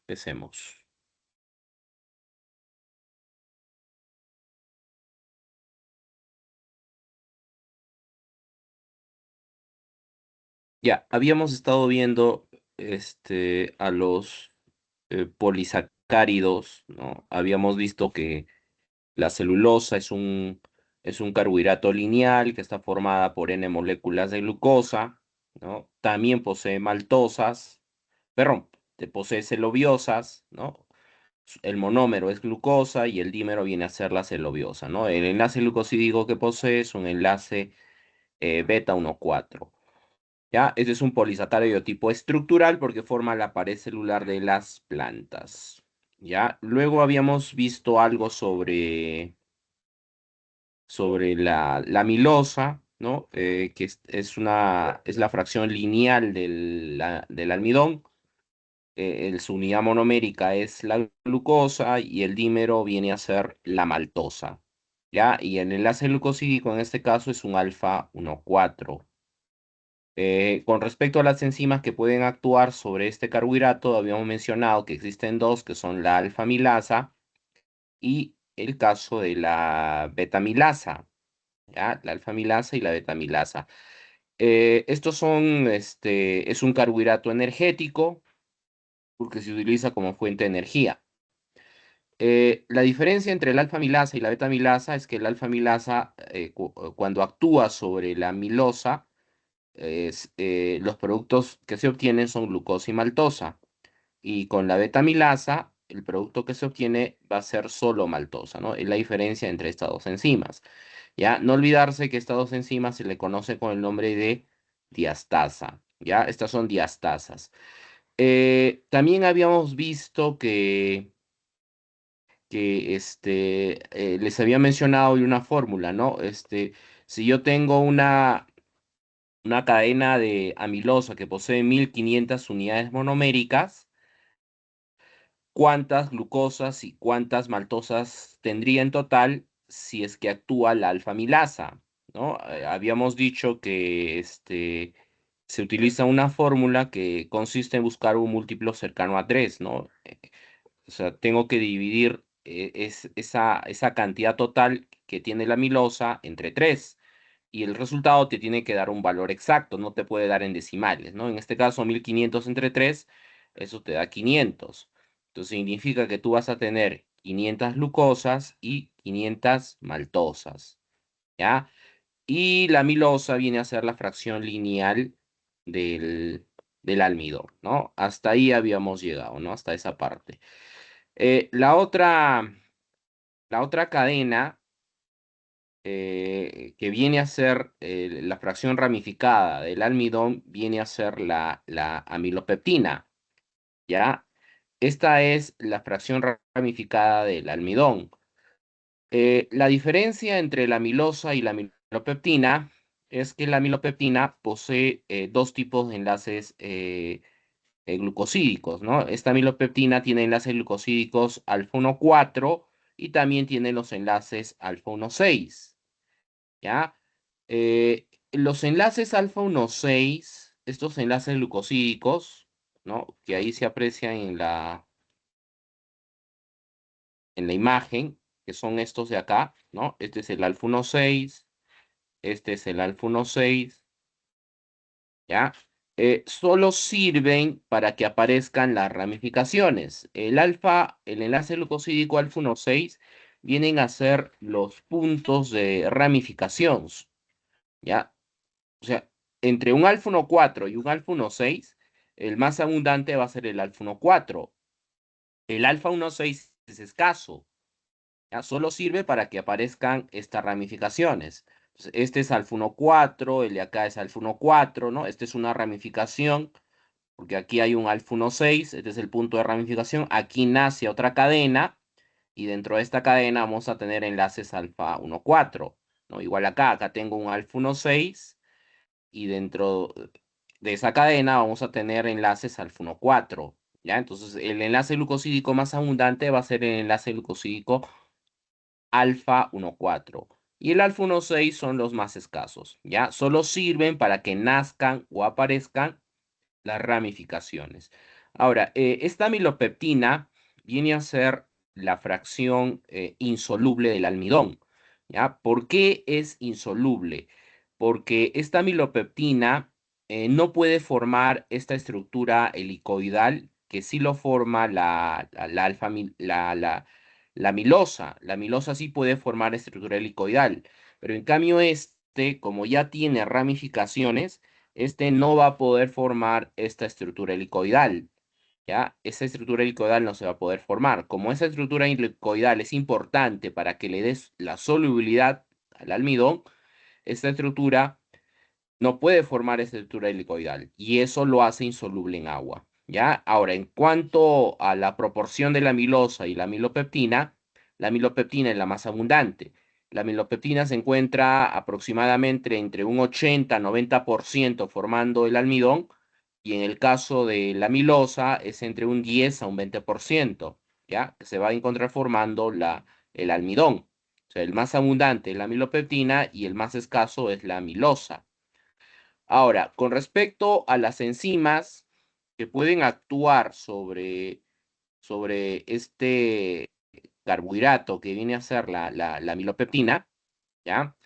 Empecemos. Ya, habíamos estado viendo a los polisacáridos, ¿no? Habíamos visto que la celulosa es un carbohidrato lineal que está formada por N moléculas de glucosa, ¿no? También posee maltosas, perdón, posee celobiosas, ¿no? El monómero es glucosa y el dímero viene a ser la celobiosa, ¿no? El enlace glucosídico que posee es un enlace beta 1,4. ¿Ya? Este es un polisacárido tipo estructural porque forma la pared celular de las plantas. ¿Ya? Luego habíamos visto algo sobre la amilosa, ¿no? Que es la fracción lineal del almidón. Su unidad monomérica es la glucosa y el dímero viene a ser la maltosa. ¿Ya? Y el enlace glucosídico en este caso es un alfa 1,4. Con respecto a las enzimas que pueden actuar sobre este carbohidrato, habíamos mencionado que existen dos, que son la alfamilasa y el caso de la betamilasa, ¿ya? La alfamilasa y la betamilasa. Estos son, es un carbohidrato energético porque se utiliza como fuente de energía. La diferencia entre la alfamilasa y la betamilasa es que la alfamilasa, cuando actúa sobre la amilosa, los productos que se obtienen son glucosa y maltosa. Y con la betamilasa, el producto que se obtiene va a ser solo maltosa, ¿no? Es la diferencia entre estas dos enzimas. ¿Ya? No olvidarse que estas dos enzimas se le conoce con el nombre de diastasa. ¿Ya? Estas son diastasas. También habíamos visto que les había mencionado hoy una fórmula, ¿no? Si yo tengo una cadena de amilosa que posee 1500 unidades monoméricas, ¿cuántas glucosas y cuántas maltosas tendría en total si es que actúa la alfamilasa? ¿No? Habíamos dicho que se utiliza una fórmula que consiste en buscar un múltiplo cercano a 3, ¿no? O sea, tengo que dividir esa cantidad total que tiene la amilosa entre 3 y el resultado te tiene que dar un valor exacto, no te puede dar en decimales, ¿no? En este caso, 1500 entre 3, eso te da 500. Entonces significa que tú vas a tener 500 glucosas y 500 maltosas, ¿ya? Y la amilosa viene a ser la fracción lineal del almidón, ¿no? Hasta ahí habíamos llegado, ¿no? Hasta esa parte. La otra cadena que viene a ser la fracción ramificada del almidón, viene a ser la amilopeptina, ¿ya? Esta es la fracción ramificada del almidón. La diferencia entre la amilosa y la amilopeptina es que la amilopeptina posee dos tipos de enlaces glucosídicos, ¿no? Esta amilopeptina tiene enlaces glucosídicos alfa 1,4 y también tiene los enlaces alfa 1,6. ¿Ya? Los enlaces alfa 1,6, estos enlaces glucosídicos, ¿no? Que ahí se aprecian en la imagen, que son estos de acá, ¿no? Este es el alfa 1,6, este es el alfa 1,6, ¿ya? Solo sirven para que aparezcan las ramificaciones. El enlace glucosídico alfa 1,6 vienen a ser los puntos de ramificación, ¿ya? O sea, entre un alfa 1,4 y un alfa 1,6, el más abundante va a ser el alfa 1,4. El alfa 1,6 es escaso, ¿ya? Solo sirve para que aparezcan estas ramificaciones. Entonces, este es alfa 1,4, el de acá es alfa 1,4, ¿no? Esta es una ramificación, porque aquí hay un alfa 1,6, este es el punto de ramificación. Aquí nace otra cadena, y dentro de esta cadena vamos a tener enlaces alfa 1,4, ¿no? Igual acá tengo un alfa 1,6 y dentro de esa cadena vamos a tener enlaces alfa 1,4, ¿ya? Entonces, el enlace glucosídico más abundante va a ser el enlace glucosídico alfa 1,4. Y el alfa 1,6 son los más escasos, ¿ya? Solo sirven para que nazcan o aparezcan las ramificaciones. Ahora, esta amilopeptina viene a ser la fracción insoluble del almidón. ¿Ya? ¿Por qué es insoluble? Porque esta amilopeptina no puede formar esta estructura helicoidal que sí lo forma la amilosa. La amilosa sí puede formar estructura helicoidal, pero en cambio este, como ya tiene ramificaciones, este no va a poder formar esta estructura helicoidal. ¿Ya? Esa estructura helicoidal no se va a poder formar. Como esa estructura helicoidal es importante para que le des la solubilidad al almidón, esta estructura no puede formar estructura helicoidal y eso lo hace insoluble en agua. ¿Ya? Ahora, en cuanto a la proporción de la amilosa y la amilopeptina es la más abundante. La amilopeptina se encuentra aproximadamente entre un 80-90% formando el almidón y en el caso de la amilosa es entre un 10 a un 20%, ¿ya? Que se va a encontrar formando el almidón. O sea, el más abundante es la amilopeptina y el más escaso es la amilosa. Ahora, con respecto a las enzimas que pueden actuar sobre este carbohidrato que viene a ser la amilopeptina, ¿ya?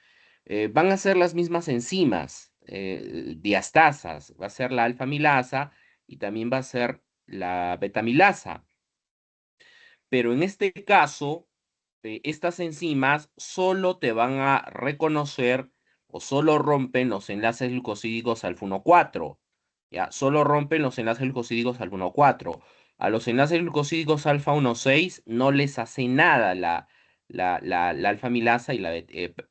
Van a ser las mismas enzimas diastasas, va a ser la alfa-amilasa y también va a ser la beta-amilasa. Pero en este caso, estas enzimas solo te van a reconocer o solo rompen los enlaces glucosídicos alfa 1,4. ¿Ya? Solo rompen los enlaces glucosídicos alfa 1,4. A los enlaces glucosídicos alfa 1,6 no les hace nada la alfa-amilasa y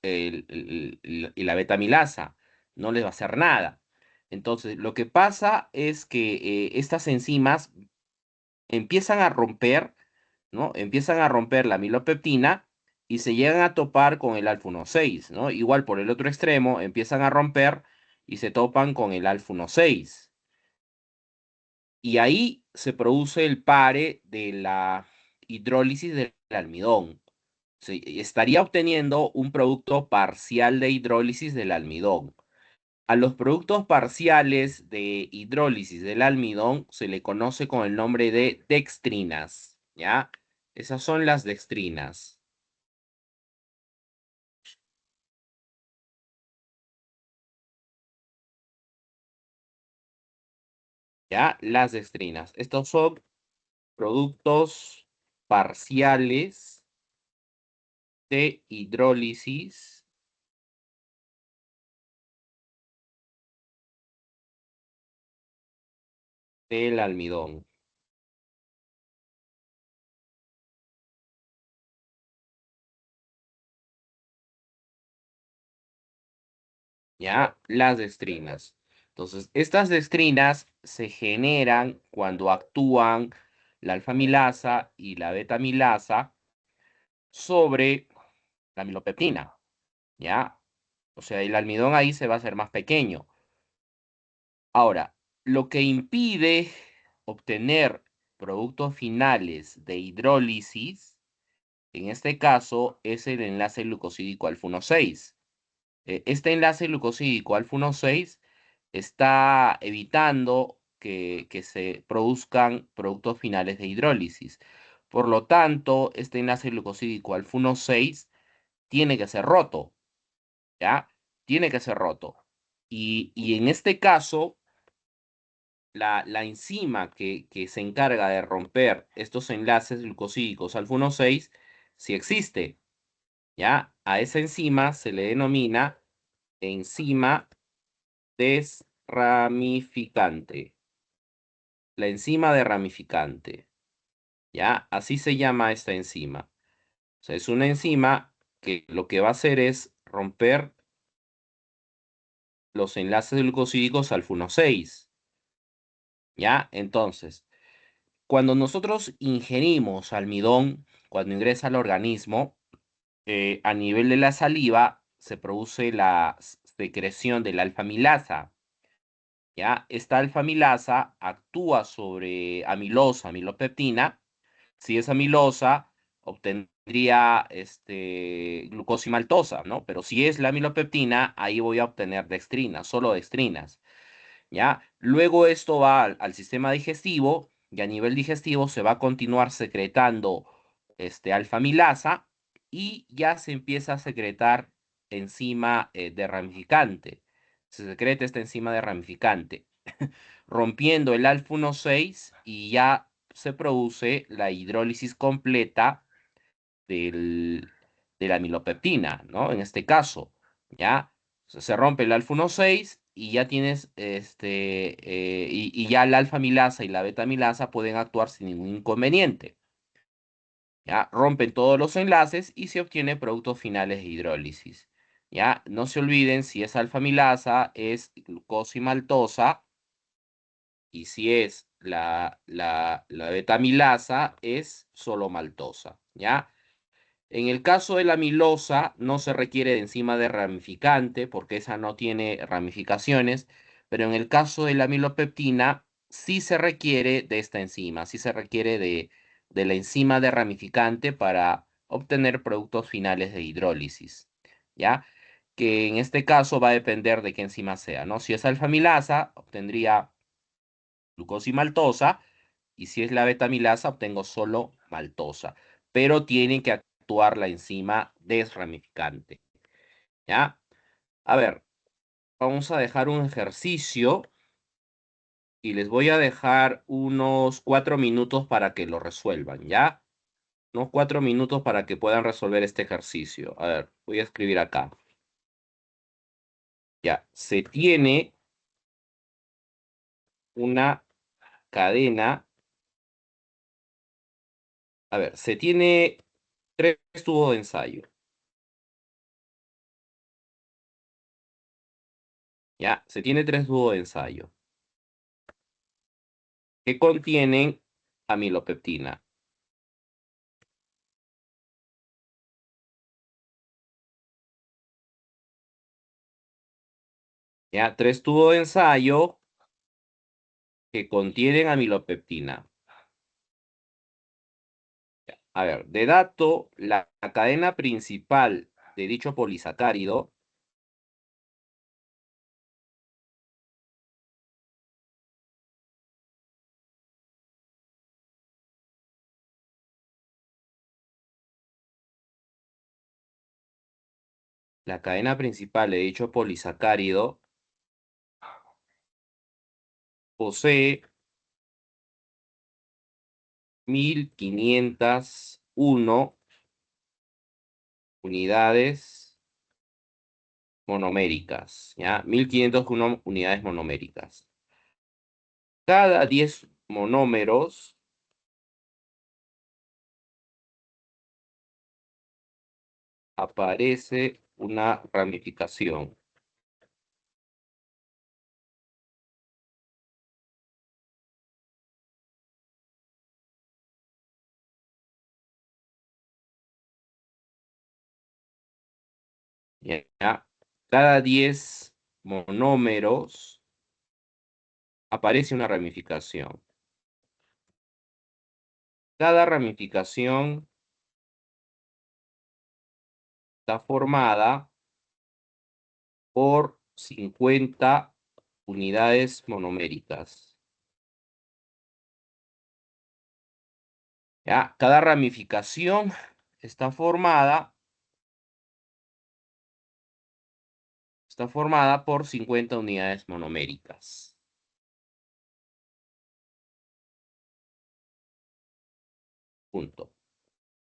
y la beta-amilasa. No les va a hacer nada. Entonces, lo que pasa es que estas enzimas empiezan a romper, ¿no? Empiezan a romper la milopeptina y se llegan a topar con el alfa 1,6, ¿no? Igual por el otro extremo empiezan a romper y se topan con el alfa 1,6. Y ahí se produce el pare de la hidrólisis del almidón. Se estaría obteniendo un producto parcial de hidrólisis del almidón. A los productos parciales de hidrólisis del almidón se le conoce con el nombre de dextrinas, ¿ya? Esas son las dextrinas, ¿ya? Las dextrinas. Estos son productos parciales de hidrólisis del almidón, ¿ya? Las dextrinas. Entonces, estas dextrinas se generan cuando actúan la alfamilasa y la betamilasa sobre la milopeptina, ¿ya? O sea, el almidón ahí se va a hacer más pequeño. Ahora, lo que impide obtener productos finales de hidrólisis, en este caso, es el enlace glucosídico alfa 1,6. Este enlace glucosídico alfa 1,6 está evitando que se produzcan productos finales de hidrólisis. Por lo tanto, este enlace glucosídico alfa 1,6 tiene que ser roto. ¿Ya? Tiene que ser roto. Y en este caso, la enzima que se encarga de romper estos enlaces glucosídicos alfa 1,6, sí existe, ¿ya? A esa enzima se le denomina enzima desramificante, la enzima de ramificante, ¿ya? Así se llama esta enzima. O sea, es una enzima que lo que va a hacer es romper los enlaces glucosídicos alfa 1,6. ¿Ya? Entonces, cuando nosotros ingerimos almidón, cuando ingresa al organismo, a nivel de la saliva se produce la secreción de la alfamilasa. ¿Ya? Esta alfamilasa actúa sobre amilosa, amilopeptina. Si es amilosa, obtendría glucosimaltosa, ¿no? Pero si es la amilopeptina, ahí voy a obtener dextrinas, solo dextrinas. ¿Ya? Luego esto va al sistema digestivo y a nivel digestivo se va a continuar secretando alfa-amilasa y ya se empieza a secretar enzima de ramificante. Se secreta esta enzima de ramificante, rompiendo el alfa-1,6 y ya se produce la hidrólisis completa del, de la amilopeptina, ¿no? En este caso, ¿ya? Se rompe el alfa-1,6 y ya tienes, y ya la alfa-amilasa y la beta-amilasa pueden actuar sin ningún inconveniente. ¿Ya? Rompen todos los enlaces y se obtiene productos finales de hidrólisis. ¿Ya? No se olviden, si es alfa-amilasa, es glucosa y maltosa, y si es la beta-amilasa, es solo maltosa. ¿Ya? En el caso de la amilosa no se requiere de enzima de ramificante porque esa no tiene ramificaciones, pero en el caso de la amilopeptina sí se requiere de esta enzima, sí se requiere de la enzima de ramificante para obtener productos finales de hidrólisis, ¿ya? Que en este caso va a depender de qué enzima sea, ¿no? Si es alfa-amilasa, obtendría glucosa y maltosa, y si es la beta-amilasa, obtengo solo maltosa, pero tienen que actuar la enzima desramificante, ¿ya? A ver, vamos a dejar un ejercicio y les voy a dejar unos 4 minutos para que lo resuelvan, ¿ya? Unos 4 minutos para que puedan resolver este ejercicio. A ver, voy a escribir acá. Ya, se tiene una cadena. A ver, se tiene tres tubos de ensayo. Ya, se tiene tres tubos de ensayo que contienen amilopeptina. Ya, tres tubos de ensayo que contienen amilopeptina. A ver, de dato, la cadena principal de dicho polisacárido, la cadena principal de dicho polisacárido posee 1501 unidades monoméricas, ¿ya? 1501 unidades monoméricas. Cada 10 monómeros aparece una ramificación. ¿Ya? Cada 10 monómeros aparece una ramificación. Cada ramificación está formada por 50 unidades monoméricas. ¿Ya? Cada ramificación está formada por 50 unidades monoméricas. Punto.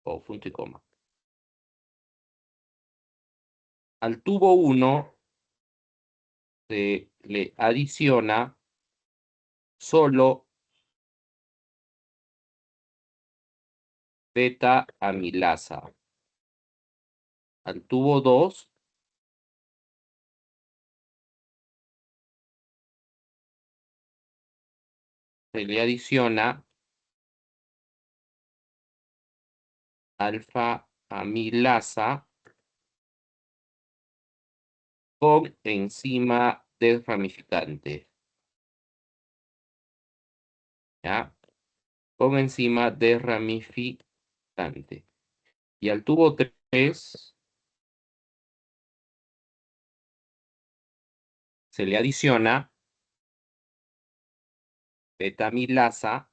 O punto y coma. Al tubo 1 se le adiciona solo beta amilasa. Al tubo 2 se le adiciona alfa amilasa con enzima desramificante. ¿Ya? Con enzima desramificante. Y al tubo 3 se le adiciona beta amilasa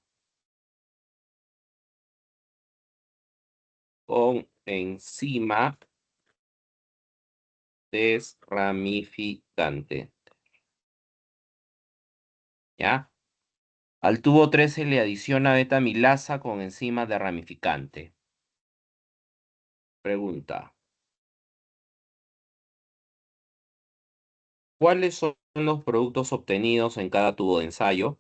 con enzima desramificante. ¿Ya? Al tubo 3 se le adiciona beta-amilasa con enzima desramificante. Pregunta. ¿Cuáles son los productos obtenidos en cada tubo de ensayo?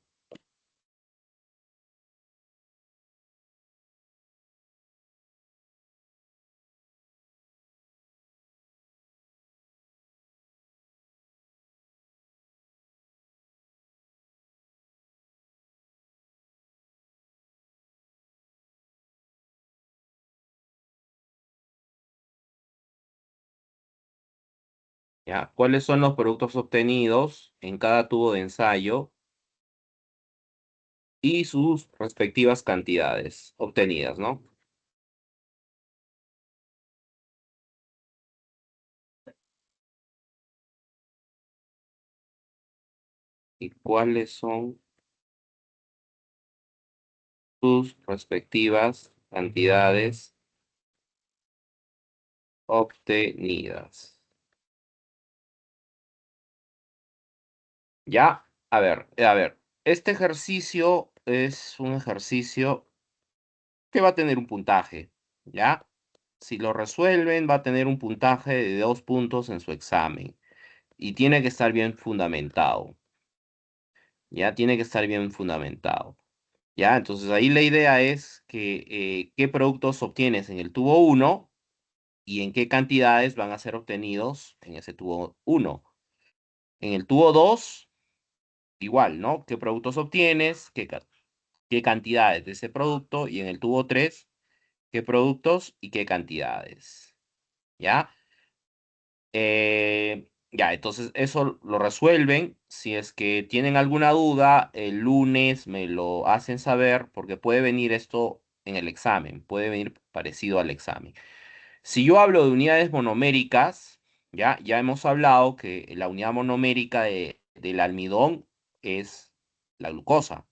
¿Ya? ¿Cuáles son los productos obtenidos en cada tubo de ensayo y sus respectivas cantidades obtenidas, ¿no? ¿Y cuáles son sus respectivas cantidades obtenidas? ¿Ya? A ver, este ejercicio es un ejercicio que va a tener un puntaje, ¿ya? Si lo resuelven, va a tener un puntaje de 2 puntos en su examen y tiene que estar bien fundamentado, ¿ya? Tiene que estar bien fundamentado, ¿ya? Entonces ahí la idea es que qué productos obtienes en el tubo uno y en qué cantidades van a ser obtenidos en ese tubo uno. En el tubo 2 igual, ¿no? ¿Qué productos obtienes? ¿Qué cantidades de ese producto? Y en el tubo 3 ¿qué productos y qué cantidades? ¿Ya? Ya, entonces eso lo resuelven. Si es que tienen alguna duda, el lunes me lo hacen saber porque puede venir esto en el examen, puede venir parecido al examen. Si yo hablo de unidades monoméricas, ya hemos hablado que la unidad monomérica del almidón es la glucosa,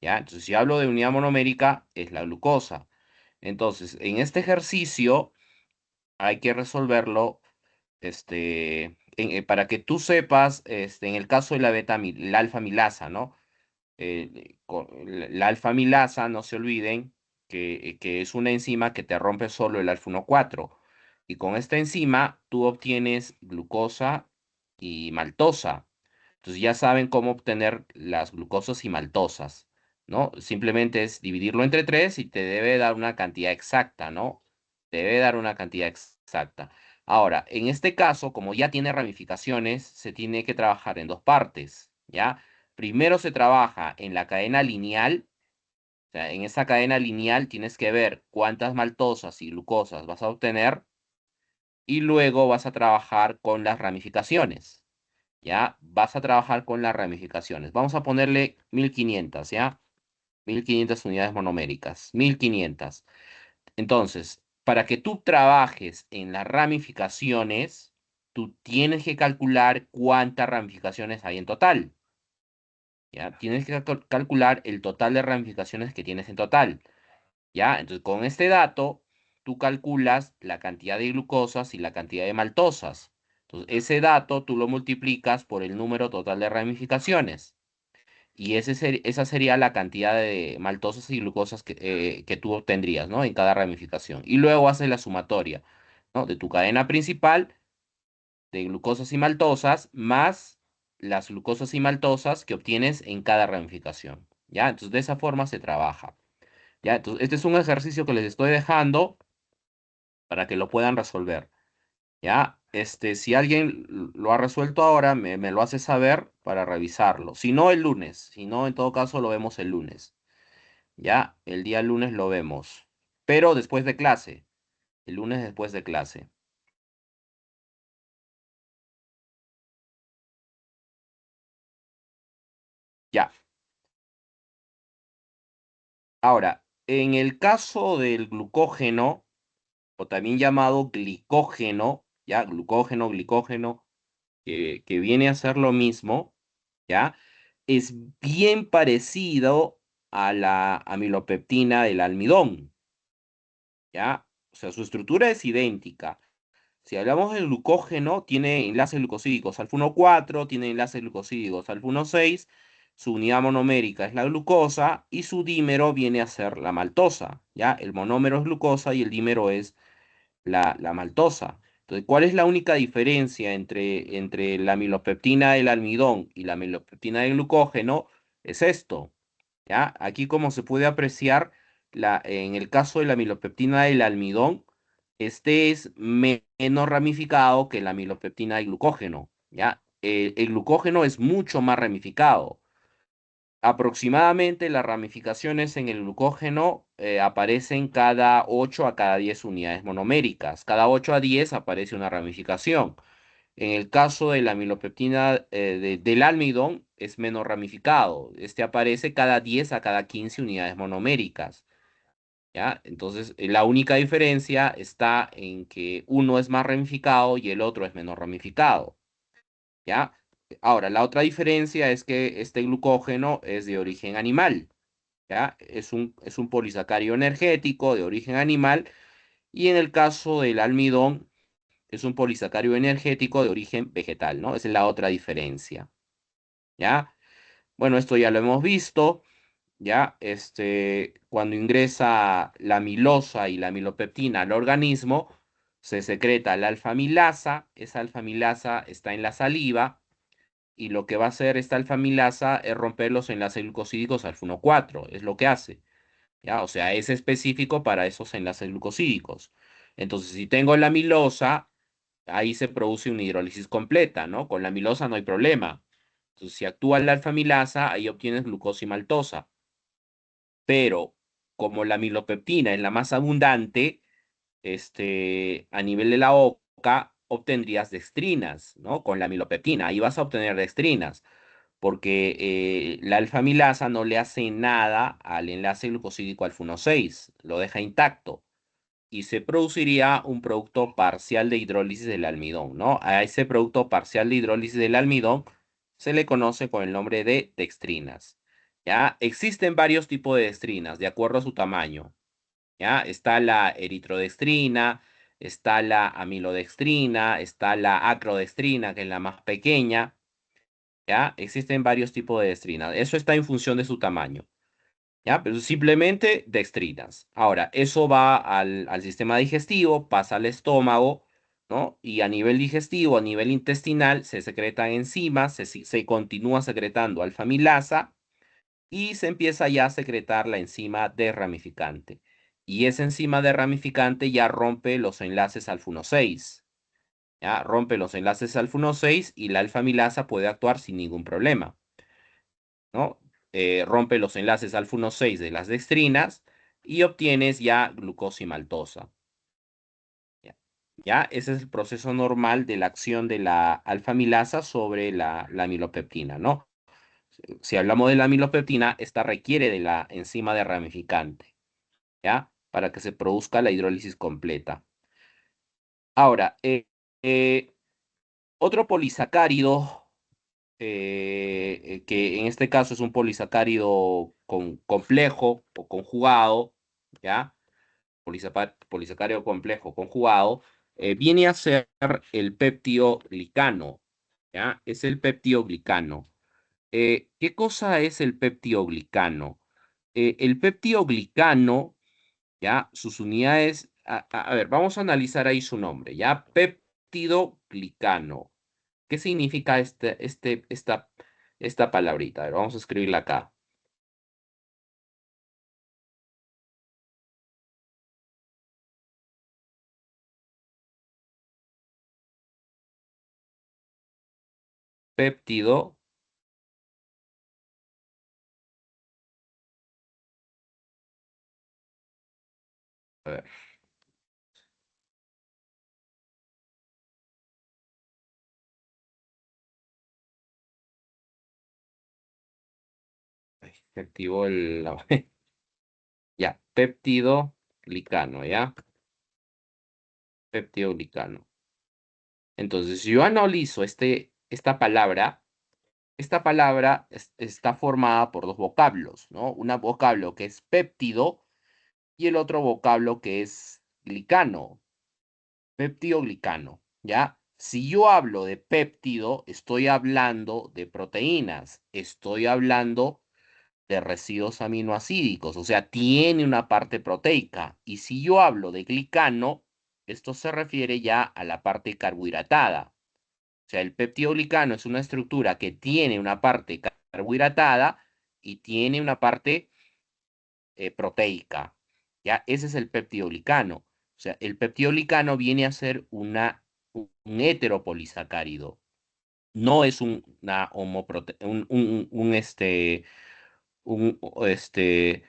¿ya? Entonces, si hablo de unidad monomérica, es la glucosa. Entonces, en este ejercicio hay que resolverlo para que tú sepas, en el caso de la alfa milasa, ¿no? La alfa milasa, no se olviden que es una enzima que te rompe solo el alfa 1,4. Y con esta enzima tú obtienes glucosa y maltosa. Entonces ya saben cómo obtener las glucosas y maltosas, ¿no? Simplemente es dividirlo entre 3 y te debe dar una cantidad exacta, ¿no? Te debe dar una cantidad exacta. Ahora, en este caso, como ya tiene ramificaciones, se tiene que trabajar en dos partes, ¿ya? Primero se trabaja en la cadena lineal, o sea, en esa cadena lineal tienes que ver cuántas maltosas y glucosas vas a obtener y luego vas a trabajar con las ramificaciones, ¿ya? Vas a trabajar con las ramificaciones. Vamos a ponerle 1500, ¿ya? 1500 unidades monoméricas, 1500. Entonces, para que tú trabajes en las ramificaciones, tú tienes que calcular cuántas ramificaciones hay en total. ¿Ya? Tienes que calcular el total de ramificaciones que tienes en total, ¿ya? Entonces, con este dato, tú calculas la cantidad de glucosas y la cantidad de maltosas. Entonces, ese dato tú lo multiplicas por el número total de ramificaciones. Y esa sería la cantidad de maltosas y glucosas que tú obtendrías, ¿no? En cada ramificación. Y luego haces la sumatoria, ¿no? De tu cadena principal de glucosas y maltosas más las glucosas y maltosas que obtienes en cada ramificación. ¿Ya? Entonces, de esa forma se trabaja. ¿Ya? Entonces, este es un ejercicio que les estoy dejando para que lo puedan resolver. ¿Ya? Si alguien lo ha resuelto ahora, me lo hace saber para revisarlo. Si no, el lunes. Si no, en todo caso, lo vemos el lunes. ¿Ya? El día lunes lo vemos. Pero después de clase. El lunes después de clase. Ya. Ahora, en el caso del glucógeno, o también llamado glicógeno, ¿ya? Glucógeno, que viene a ser lo mismo, ¿ya? Es bien parecido a la amilopeptina del almidón, ¿ya? O sea, su estructura es idéntica. Si hablamos del glucógeno, tiene enlaces glucosídicos alfa 1,4, tiene enlaces glucosídicos alfa 1,6, su unidad monomérica es la glucosa y su dímero viene a ser la maltosa, ¿ya? El monómero es glucosa y el dímero es la maltosa. Entonces, ¿cuál es la única diferencia entre la amilopeptina del almidón y la amilopeptina del glucógeno? Es esto, ¿ya? Aquí como se puede apreciar, en el caso de la amilopeptina del almidón, este es menos ramificado que la amilopeptina del glucógeno, ¿ya? El glucógeno es mucho más ramificado. Aproximadamente las ramificaciones en el glucógeno aparecen cada 8 a cada 10 unidades monoméricas. Cada 8 a 10 aparece una ramificación. En el caso de la amilopeptina del almidón es menos ramificado. Este aparece cada 10 a cada 15 unidades monoméricas. ¿Ya? Entonces, la única diferencia está en que uno es más ramificado y el otro es menos ramificado. ¿Ya? Ahora, la otra diferencia es que este glucógeno es de origen animal. ¿Ya? Es un polisacario energético de origen animal y en el caso del almidón es un polisacario energético de origen vegetal, ¿no? Esa es la otra diferencia. ¿Ya? Bueno, esto ya lo hemos visto. ¿Ya? Cuando ingresa la amilosa y la amilopeptina al organismo, se secreta la alfa-amilasa. Esa alfa-amilasa está en la saliva y lo que va a hacer esta alfa-amilasa es romper los enlaces glucosídicos alfa 1,4. Es lo que hace. ¿Ya? O sea, es específico para esos enlaces glucosídicos. Entonces, si tengo la amilosa, ahí se produce una hidrólisis completa, ¿no? Con la amilosa no hay problema. Entonces, si actúa la alfa-amilasa, ahí obtienes glucosa y maltosa. Pero como la milopeptina es la más abundante, a nivel de la boca obtendrías dextrinas, ¿no? Con la milopeptina, ahí vas a obtener dextrinas, porque la alfa-amilasa no le hace nada al enlace glucosídico alfa 1,6, lo deja intacto y se produciría un producto parcial de hidrólisis del almidón, ¿no? A ese producto parcial de hidrólisis del almidón se le conoce con el nombre de dextrinas. ¿Ya? Existen varios tipos de dextrinas de acuerdo a su tamaño. ¿Ya? Está la eritrodextrina, está la amilodextrina, está la acrodextrina, que es la más pequeña. ¿Ya? Existen varios tipos de dextrinas. Eso está en función de su tamaño. ¿Ya? Pero simplemente dextrinas. Ahora, eso va al sistema digestivo, pasa al estómago, ¿no? Y a nivel digestivo, a nivel intestinal, se secretan enzimas, se continúa secretando alfa-amilasa y se empieza ya a secretar la enzima desramificante. Y esa enzima desramificante ya rompe los enlaces alfa 1,6. ¿Ya? Rompe los enlaces alfa 1,6 y la alfa-amilasa puede actuar sin ningún problema. ¿No? Rompe los enlaces alfa 1,6 de las dextrinas y obtienes ya glucosa y maltosa. ¿Ya? ¿Ya? Ese es el proceso normal de la acción de la alfa-amilasa sobre la amilopeptina, ¿no? Si hablamos de la amilopeptina, esta requiere de la enzima de ramificante, ¿ya? Para que se produzca la hidrólisis completa. Ahora, otro polisacárido que en este caso es un polisacárido complejo o conjugado, ¿ya? Polisacárido complejo conjugado, viene a ser el peptidoglicano, ¿ya? Es el peptidoglicano. ¿Qué cosa es el peptidoglicano? El peptidoglicano, ¿ya? Sus unidades, a ver, vamos a analizar ahí su nombre, ¿ya? Peptidoglicano. ¿Qué significa esta palabrita? A ver, vamos a escribirla acá. Péptido. A ver, ay, se activó ya, péptido glicano, ¿ya? Péptido glicano. Entonces, si yo analizo esta palabra está formada por dos vocablos, ¿no? Un vocablo que es péptido y el otro vocablo que es glicano, peptidoglicano, ¿ya? Si yo hablo de péptido, estoy hablando de proteínas, estoy hablando de residuos aminoácidos, o sea, tiene una parte proteica. Y si yo hablo de glicano, esto se refiere ya a la parte carbohidratada. O sea, el peptidoglicano es una estructura que tiene una parte carbohidratada y tiene una parte proteica. ¿Ya? Ese es el peptidoglicano. O sea, el peptidoglicano viene a ser un heteropolisacárido. No es una este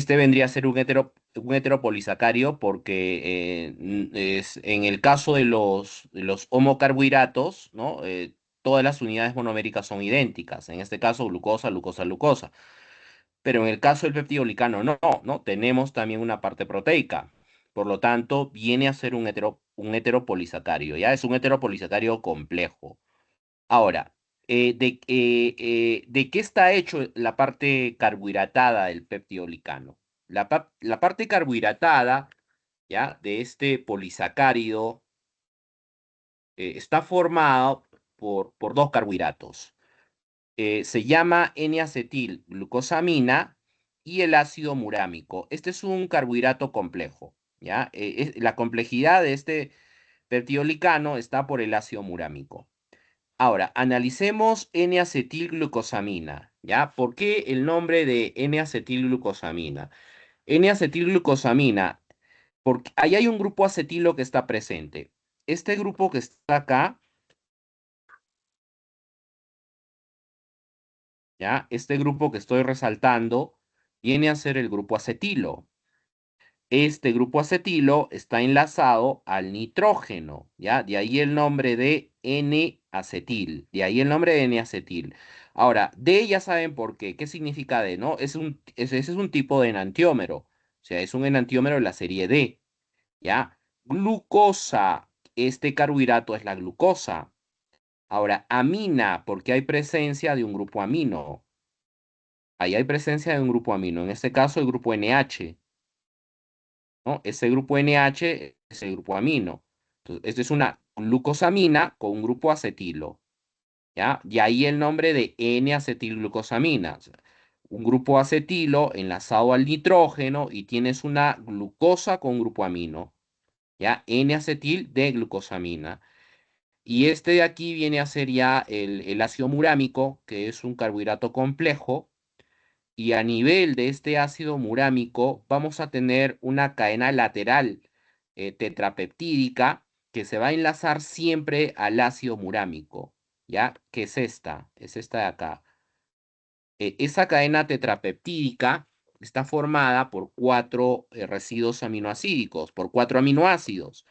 vendría a ser un heteropolisacario porque en el caso de los homocarbohidratos, ¿no? Todas las unidades monoméricas son idénticas. En este caso, glucosa, glucosa, glucosa. Pero en el caso del peptidoglicano, no, ¿no? Tenemos también una parte proteica. Por lo tanto, viene a ser un heteropolisacario, ¿ya? Es un heteropolisacario complejo. Ahora, ¿de qué está hecho la parte carbohidratada del peptidoglicano? La parte carbohidratada, ¿ya? De este polisacárido está formada por dos carbohidratos. Se llama N-acetilglucosamina y el ácido murámico. Este es un carbohidrato complejo, ¿ya? La complejidad de este peptidoglicano está por el ácido murámico. Ahora, analicemos N-acetilglucosamina, ¿ya? ¿Por qué el nombre de N-acetilglucosamina? N-acetilglucosamina, porque ahí hay un grupo acetilo que está presente. Este grupo que está acá, ¿ya? Este grupo que estoy resaltando viene a ser el grupo acetilo. Este grupo acetilo está enlazado al nitrógeno, ¿ya? De ahí el nombre de N-acetil, de ahí el nombre de N-acetil. Ahora, D ya saben por qué. ¿Qué significa D, no? Ese es un tipo de enantiómero, o sea, es un enantiómero de la serie D, ¿ya? Glucosa, este carbohidrato es la glucosa. Ahora, amina, porque hay presencia de un grupo amino. Ahí hay presencia de un grupo amino, en este caso el grupo NH. ¿No? Ese grupo NH es el grupo amino. Entonces, esto es una glucosamina con un grupo acetilo, ¿ya? Y ahí el nombre de N-acetilglucosamina. O sea, un grupo acetilo enlazado al nitrógeno y tienes una glucosa con un grupo amino, ¿ya? N-acetil de glucosamina. Y este de aquí viene a ser ya el ácido murámico, que es un carbohidrato complejo y a nivel de este ácido murámico vamos a tener una cadena lateral tetrapeptídica que se va a enlazar siempre al ácido murámico, ¿ya? ¿Qué es esta? Es esta de acá. Esa cadena tetrapeptídica está formada por cuatro residuos aminoácidos, por cuatro aminoácidos.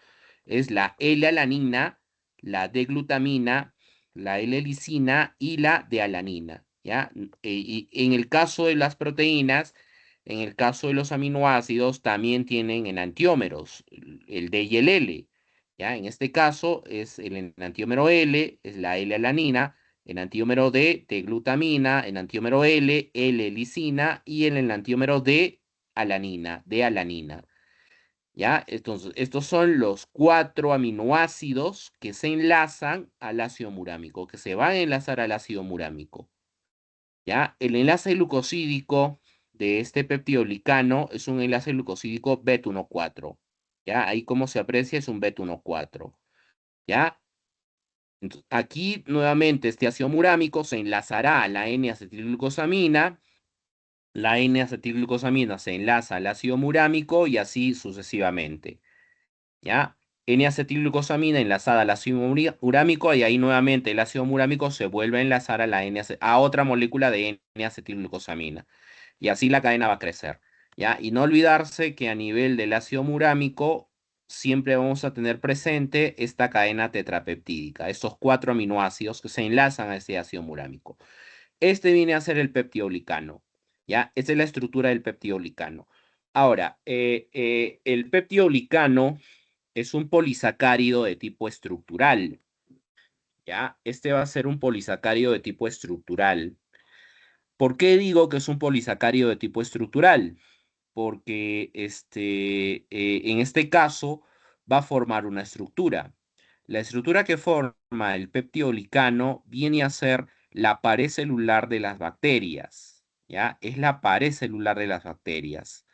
Es la L-alanina, la D-glutamina, la L-lisina y la D-alanina, ¿ya? Y en el caso de las proteínas, en el caso de los aminoácidos, también tienen enantiómeros, el D y el L, ¿ya? En este caso es el enantiómero L, es la L-alanina, enantiómero D, T-glutamina, enantiómero L, L-lisina y el enantiómero D-alanina, D-alanina. ¿Ya? Entonces, estos son los cuatro aminoácidos que se enlazan al ácido murámico, que se van a enlazar al ácido murámico. ¿Ya? El enlace glucosídico de este peptidoglicano es un enlace glucosídico Bet1,4. ¿Ya? Ahí como se aprecia es un Bet1,4. ¿Ya? Entonces, aquí nuevamente este ácido murámico se enlazará a la N-acetilglucosamina, la N-acetilglucosamina se enlaza al ácido murámico y así sucesivamente. ¿Ya? N-acetilglucosamina enlazada al ácido murámico y ahí nuevamente el ácido murámico se vuelve a enlazar a, a otra molécula de N-acetilglucosamina. Y así la cadena va a crecer. ¿Ya? Y no olvidarse que a nivel del ácido murámico siempre vamos a tener presente esta cadena tetrapeptídica, estos cuatro aminoácidos que se enlazan a ese ácido murámico. Este viene a ser el peptidoglicano. ¿Ya? Esta es la estructura del peptidoglicano. Ahora, el peptidoglicano es un polisacárido de tipo estructural, ¿ya? Este va a ser un polisacárido de tipo estructural. ¿Por qué digo que es un polisacárido de tipo estructural? porque en este caso va a formar una estructura. La estructura que forma el peptidolicano viene a ser la pared celular de las bacterias, ¿ya? Es la pared celular de las bacterias.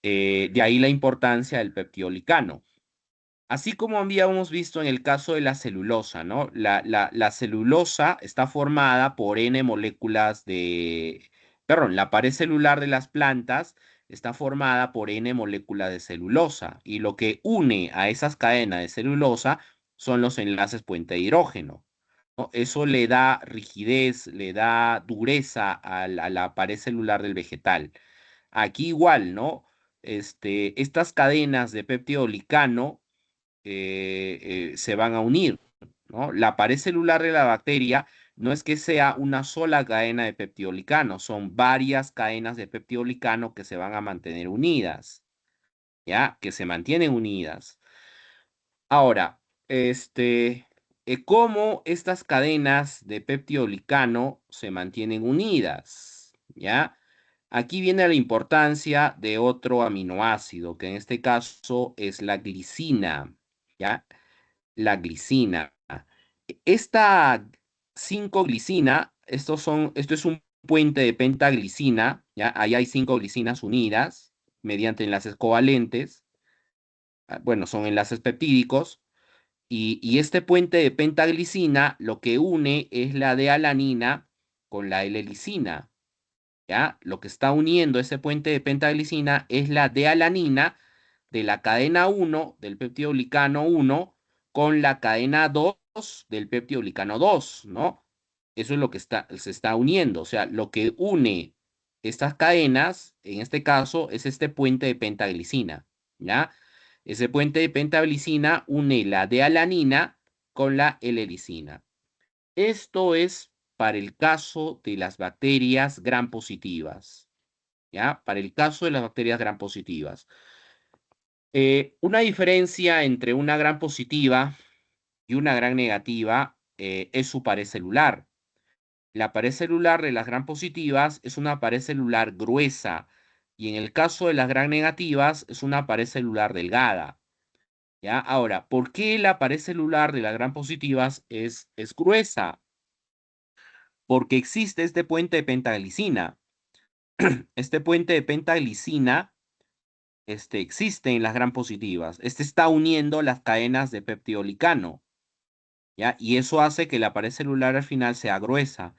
De ahí la importancia del peptidolicano. Así como habíamos visto en el caso de la celulosa, ¿no? La celulosa está formada por N moléculas de, perdón, la pared celular de las plantas está formada por N moléculas de celulosa y lo que une a esas cadenas de celulosa son los enlaces puente de hidrógeno, ¿no? Eso le da rigidez, le da dureza a la pared celular del vegetal. Aquí igual, ¿no? Estas cadenas de peptidolicano se van a unir, ¿no? La pared celular de la bacteria no es que sea una sola cadena de peptidolicano, son varias cadenas de peptidolicano que se van a mantener unidas, ¿ya? Que se mantienen unidas. Ahora, ¿cómo estas cadenas de peptidolicano se mantienen unidas? ¿Ya? Aquí viene la importancia de otro aminoácido, que en este caso es la glicina, ¿ya? La glicina. Esta 5-glicina, esto es un puente de pentaglicina, ¿ya? Ahí hay 5 glicinas unidas mediante enlaces covalentes, bueno, son enlaces peptídicos, y este puente de pentaglicina lo que une es la D-alanina con la L-lisina, ¿ya? Lo que está uniendo ese puente de pentaglicina es la D-alanina de la cadena 1 del peptidoglicano 1 con la cadena 2 del peptidoglicano 2, ¿no? Eso es lo que se está uniendo. O sea, lo que une estas cadenas, en este caso, es este puente de pentaglicina, ¿ya? Ese puente de pentaglicina une la D-alanina con la L-lisina. Esto es para el caso de las bacterias gram positivas, ¿ya? Para el caso de las bacterias gram positivas. Una diferencia entre una gran positiva y una gran negativa es su pared celular. La pared celular de las gran positivas es una pared celular gruesa y en el caso de las gran negativas es una pared celular delgada. ¿Ya? Ahora, ¿por qué la pared celular de las gran positivas es gruesa? Porque existe este puente de pentaglicina. Este puente de pentaglicina existe en las gram positivas. Este está uniendo las cadenas de peptidolicano, ¿ya? Y eso hace que la pared celular al final sea gruesa.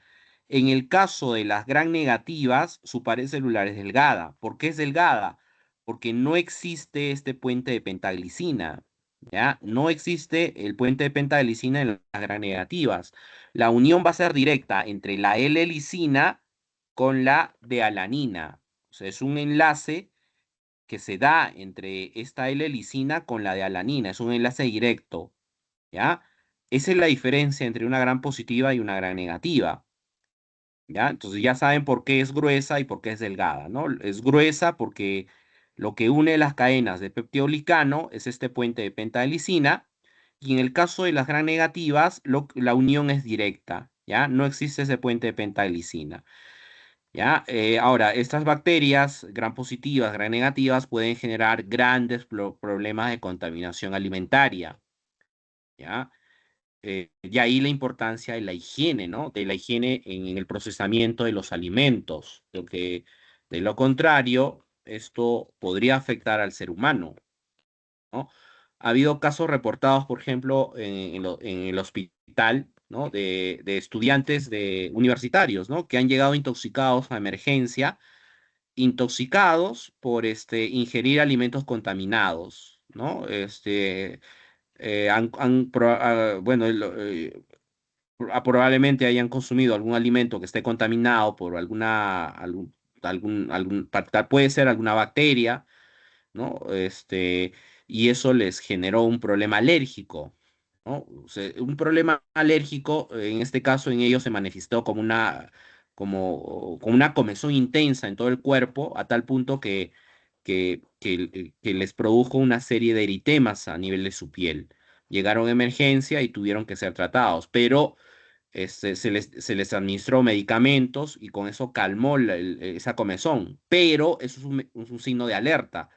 En el caso de las gram negativas, su pared celular es delgada. ¿Por qué es delgada? Porque no existe este puente de pentaglicina, ¿ya? No existe el puente de pentaglicina en las gram negativas. La unión va a ser directa entre la L-lisina con la D-alanina. O sea, es un enlace que se da entre esta L-lisina con la de alanina, es un enlace directo, ¿ya? Esa es la diferencia entre una gran positiva y una gran negativa, ¿ya? Entonces ya saben por qué es gruesa y por qué es delgada, ¿no? Es gruesa porque lo que une las cadenas de peptidolicano es este puente de pentahelicina, y en el caso de las gran negativas, la unión es directa, ¿ya? No existe ese puente de pentahelicina. ¿Ya? Ahora, estas bacterias, gran positivas, gran negativas, pueden generar grandes problemas de contaminación alimentaria, ¿ya? De ahí la importancia de la higiene, ¿no? De la higiene en el procesamiento de los alimentos, porque de lo contrario, esto podría afectar al ser humano, ¿no? Ha habido casos reportados, por ejemplo, en el hospital, ¿no? De estudiantes universitarios, ¿no? Que han llegado intoxicados a emergencia intoxicados por ingerir alimentos contaminados, ¿no? Bueno, probablemente hayan consumido algún alimento que esté contaminado por puede ser alguna bacteria, ¿no? Y eso les generó un problema alérgico, ¿no? O sea, un problema alérgico, en este caso en ellos se manifestó como una comezón intensa en todo el cuerpo, a tal punto que les produjo una serie de eritemas a nivel de su piel. Llegaron a emergencia y tuvieron que ser tratados, pero se les administró medicamentos y con eso calmó esa comezón, pero eso es un signo de alerta.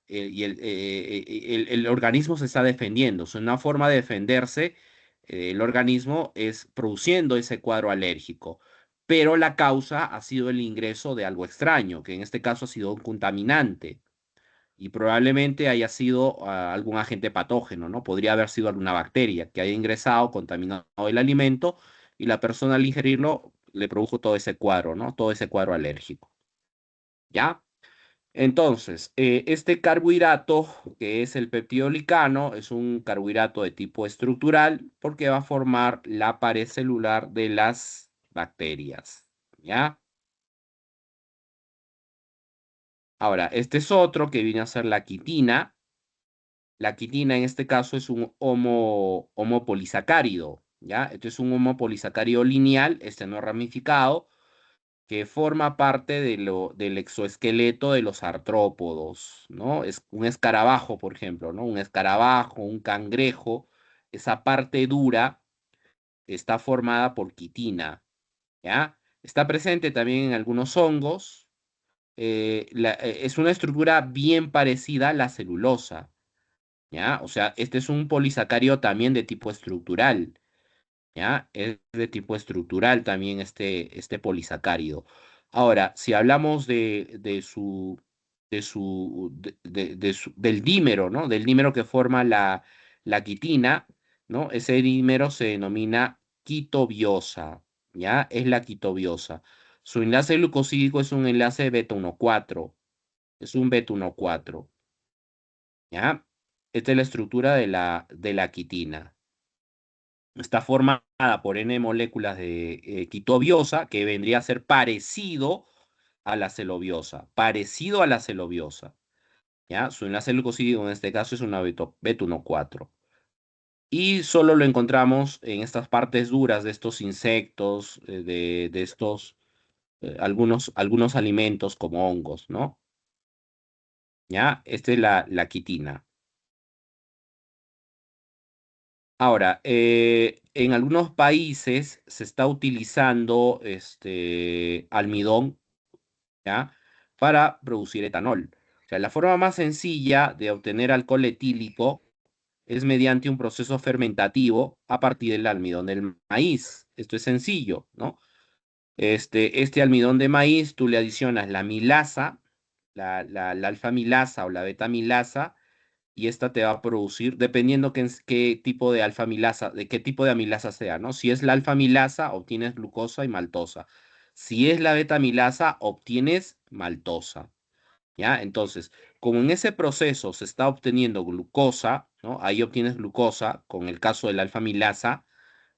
Y el organismo se está defendiendo. Es una forma de defenderse. El organismo es produciendo ese cuadro alérgico, pero la causa ha sido el ingreso de algo extraño, que en este caso ha sido un contaminante y probablemente haya sido algún agente patógeno, ¿no? Podría haber sido alguna bacteria que haya ingresado, contaminado el alimento y la persona al ingerirlo le produjo todo ese cuadro, ¿no? Todo ese cuadro alérgico. ¿Ya? Entonces, este carbohidrato, que es el peptidolicano, es un carbohidrato de tipo estructural porque va a formar la pared celular de las bacterias. ¿Ya? Ahora, este es otro que viene a ser la quitina. La quitina en este caso es un homopolisacárido. ¿Ya? Esto es un homopolisacárido lineal, este no ramificado, que forma parte del exoesqueleto de los artrópodos, ¿no? Es un escarabajo, por ejemplo, ¿no? Un escarabajo, un cangrejo, esa parte dura está formada por quitina, ¿ya? Está presente también en algunos hongos. Es una estructura bien parecida a la celulosa, ¿ya? O sea, este es un polisacario también de tipo estructural. ¿Ya? Es de tipo estructural también este polisacárido. Ahora, si hablamos del dímero, ¿no? Del dímero que forma la quitina, ¿no? Ese dímero se denomina quitobiosa, ¿ya? Es la quitobiosa. Su enlace glucosídico es un enlace beta 1,4, es un beta 1,4, ¿ya? Esta es la estructura de la quitina. Está formada por N moléculas de quitobiosa, que vendría a ser parecido a la celobiosa, parecido a la celobiosa, ¿ya? Su enlace glucosídico en este caso es una beta 1,4. Y solo lo encontramos en estas partes duras de estos insectos, de estos, algunos alimentos como hongos, ¿no? ¿Ya? Esta es la quitina. Ahora, en algunos países se está utilizando almidón, ¿ya? Para producir etanol. O sea, la forma más sencilla de obtener alcohol etílico es mediante un proceso fermentativo a partir del almidón del maíz. Esto es sencillo, ¿no? Este almidón de maíz, tú le adicionas la milasa, la alfa milasa o la beta milasa, y esta te va a producir, dependiendo qué tipo de alfa milasa, de qué tipo de amilasa sea, ¿no? Si es la alfa milasa, obtienes glucosa y maltosa. Si es la beta milasa, obtienes maltosa, ¿ya? Entonces, como en ese proceso se está obteniendo glucosa, ¿no? Ahí obtienes glucosa, con el caso de la alfa milasa,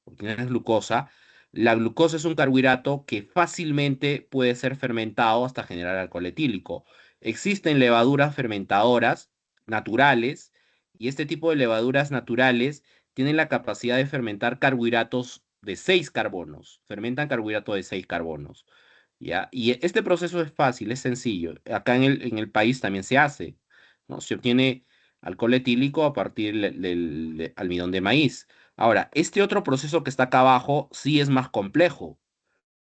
obtienes glucosa. La glucosa es un carbohidrato que fácilmente puede ser fermentado hasta generar alcohol etílico. Existen levaduras fermentadoras naturales y este tipo de levaduras naturales tienen la capacidad de fermentar carbohidratos de 6 carbonos. Fermentan carbohidratos de 6 carbonos. ¿Ya? Y este proceso es fácil, es sencillo. Acá en el país también se hace, ¿no? Se obtiene alcohol etílico a partir del almidón de maíz. Ahora, este otro proceso que está acá abajo sí es más complejo,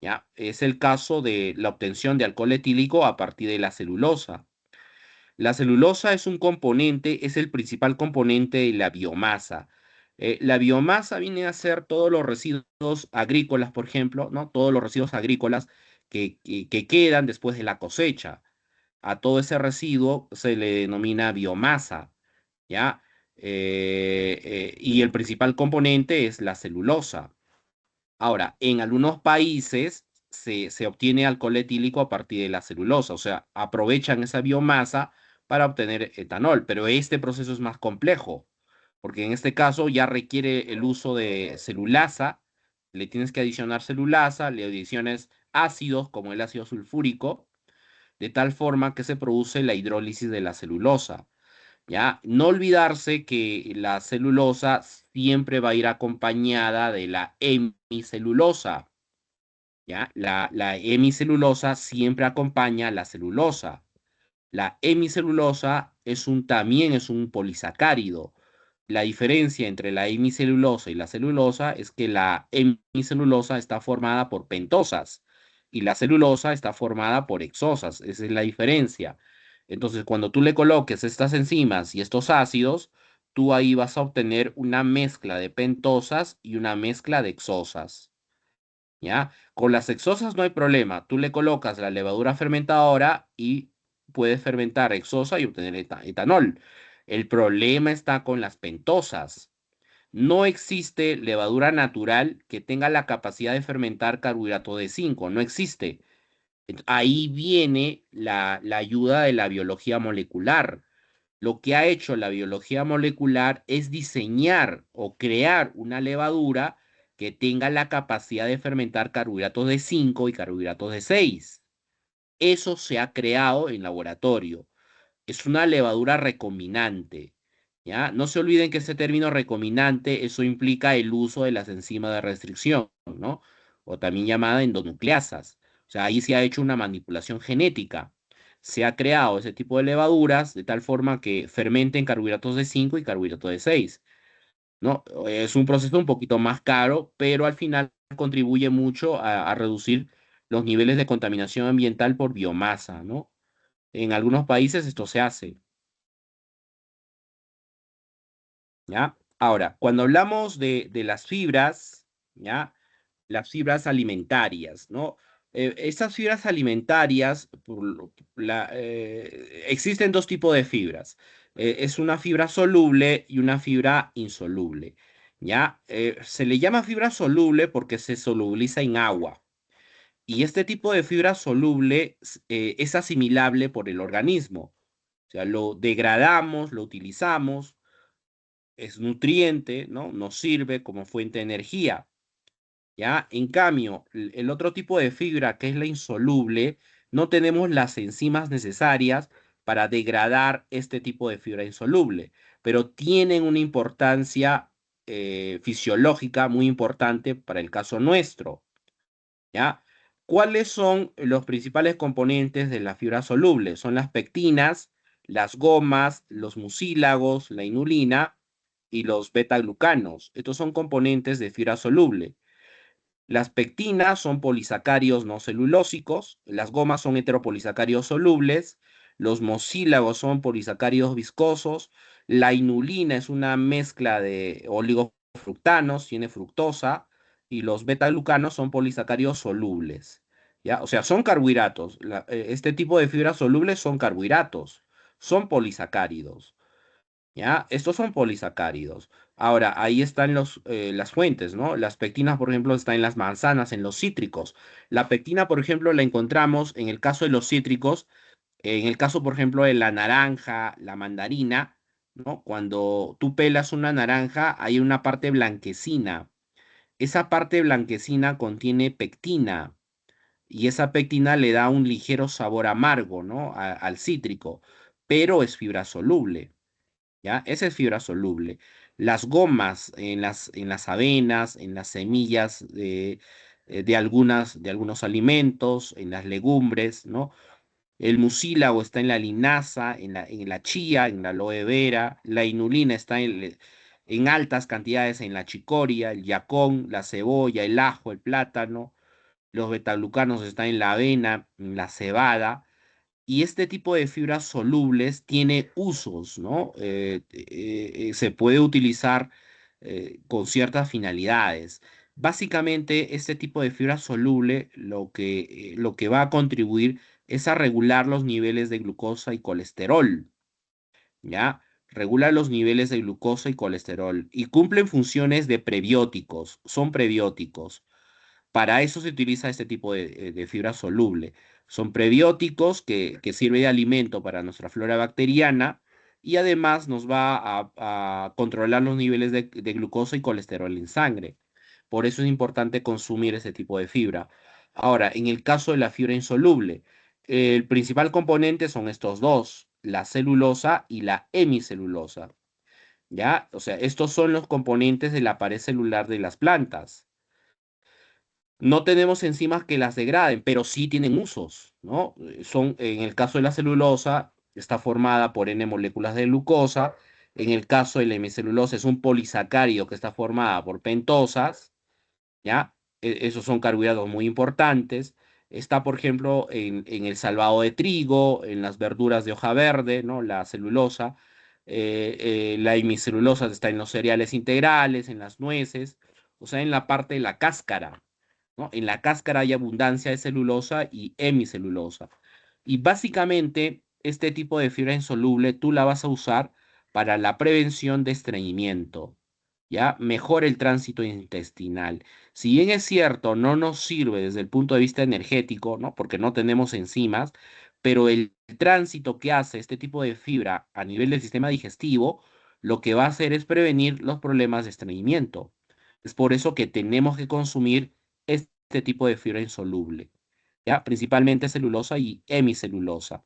¿ya? Es el caso de la obtención de alcohol etílico a partir de la celulosa. La celulosa es un componente, es el principal componente de la biomasa. La biomasa viene a ser todos los residuos agrícolas, por ejemplo, ¿no? Todos los residuos agrícolas que quedan después de la cosecha. A todo ese residuo se le denomina biomasa, ¿ya? Y el principal componente es la celulosa. Ahora, en algunos países se obtiene alcohol etílico a partir de la celulosa, o sea, aprovechan esa biomasa para obtener etanol, pero este proceso es más complejo, porque en este caso ya requiere el uso de celulasa, le tienes que adicionar celulasa, le adiciones ácidos como el ácido sulfúrico, de tal forma que se produce la hidrólisis de la celulosa. ¿Ya? No olvidarse que la celulosa siempre va a ir acompañada de la hemicelulosa, ¿ya? La hemicelulosa siempre acompaña a la celulosa. La hemicelulosa también es un polisacárido. La diferencia entre la hemicelulosa y la celulosa es que la hemicelulosa está formada por pentosas y la celulosa está formada por hexosas. Esa es la diferencia. Entonces, cuando tú le coloques estas enzimas y estos ácidos, tú ahí vas a obtener una mezcla de pentosas y una mezcla de hexosas. ¿Ya? Con las hexosas no hay problema. Tú le colocas la levadura fermentadora y puedes fermentar hexosa y obtener etanol. El problema está con las pentosas. No existe levadura natural que tenga la capacidad de fermentar carbohidrato de 5. No existe. Ahí viene la ayuda de la biología molecular. Lo que ha hecho la biología molecular es diseñar o crear una levadura que tenga la capacidad de fermentar carbohidratos de 5 y carbohidratos de 6. Eso se ha creado en laboratorio. Es una levadura recombinante. ¿Ya? No se olviden que ese término recombinante, eso implica el uso de las enzimas de restricción, ¿no? O también llamada endonucleasas. O sea, ahí se ha hecho una manipulación genética. Se ha creado ese tipo de levaduras de tal forma que fermenten carbohidratos de 5 y carbohidratos de 6, ¿no? Es un proceso un poquito más caro, pero al final contribuye mucho a reducir los niveles de contaminación ambiental por biomasa, ¿no? En algunos países esto se hace. ¿Ya? Ahora, cuando hablamos de las fibras, ¿ya? Las fibras alimentarias, ¿no? Estas fibras alimentarias, existen dos tipos de fibras. Es una fibra soluble y una fibra insoluble, ¿ya? Se le llama fibra soluble porque se solubiliza en agua. Y este tipo de fibra soluble es asimilable por el organismo. O sea, lo degradamos, lo utilizamos, es nutriente, ¿no? Nos sirve como fuente de energía, ¿ya? En cambio, el otro tipo de fibra, que es la insoluble, no tenemos las enzimas necesarias para degradar este tipo de fibra insoluble, pero tienen una importancia fisiológica muy importante para el caso nuestro, ¿ya? ¿Cuáles son los principales componentes de la fibra soluble? Son las pectinas, las gomas, los mucílagos, la inulina y los betaglucanos. Estos son componentes de fibra soluble. Las pectinas son polisacáridos no celulósicos, las gomas son heteropolisacáridos solubles, los mucílagos son polisacáridos viscosos, la inulina es una mezcla de oligofructanos, tiene fructosa, y los betaglucanos son polisacáridos solubles. ¿Ya? O sea, son carbohidratos. Este tipo de fibras solubles son carbohidratos, son polisacáridos. ¿Ya? Estos son polisacáridos. Ahora, ahí están las fuentes, ¿no? Las pectinas, por ejemplo, están en las manzanas, en los cítricos. La pectina, por ejemplo, la encontramos en el caso de los cítricos, en el caso, por ejemplo, de la naranja, la mandarina, ¿no? Cuando tú pelas una naranja, hay una parte blanquecina. Esa parte blanquecina contiene pectina y esa pectina le da un ligero sabor amargo, ¿no? Al cítrico, pero es fibra soluble. ¿Ya? Esa es fibra soluble. Las gomas en las avenas, en las semillas de algunos alimentos, en las legumbres, ¿no? El mucílago está en la linaza, en la chía, en la aloe vera. La inulina está en altas cantidades en la chicoria, el yacón, la cebolla, el ajo, el plátano. Los betaglucanos están en la avena, en la cebada. Y este tipo de fibras solubles tiene usos, ¿no? Se puede utilizar con ciertas finalidades. Básicamente, este tipo de fibra soluble lo que va a contribuir es a regular los niveles de glucosa y colesterol, ¿ya? Regula los niveles de glucosa y colesterol y cumplen funciones de prebióticos, son prebióticos. Para eso se utiliza este tipo de fibra soluble. Son prebióticos que sirve de alimento para nuestra flora bacteriana y además nos va a controlar los niveles de glucosa y colesterol en sangre. Por eso es importante consumir ese tipo de fibra. Ahora, en el caso de la fibra insoluble, el principal componente son estos dos, la celulosa y la hemicelulosa. ¿Ya? O sea, estos son los componentes de la pared celular de las plantas. No tenemos enzimas que las degraden, pero sí tienen usos, ¿no? En el caso de la celulosa, está formada por N moléculas de glucosa En el caso de la hemicelulosa es un polisacárido que está formada por pentosas, ¿ya? Esos son carbohidratos muy importantes. Está, por ejemplo, en el salvado de trigo, en las verduras de hoja verde, ¿no? La celulosa. La hemicelulosa está en los cereales integrales, en las nueces, o sea, en la parte de la cáscara, ¿no? En la cáscara hay abundancia de celulosa y hemicelulosa. Y básicamente, este tipo de fibra insoluble tú la vas a usar para la prevención de estreñimiento, ¿ya? Mejora el tránsito intestinal. Si bien es cierto, no nos sirve desde el punto de vista energético, ¿no? Porque no tenemos enzimas, pero el tránsito que hace este tipo de fibra a nivel del sistema digestivo, lo que va a hacer es prevenir los problemas de estreñimiento. Es por eso que tenemos que consumir este tipo de fibra insoluble, ¿ya? Principalmente celulosa y hemicelulosa.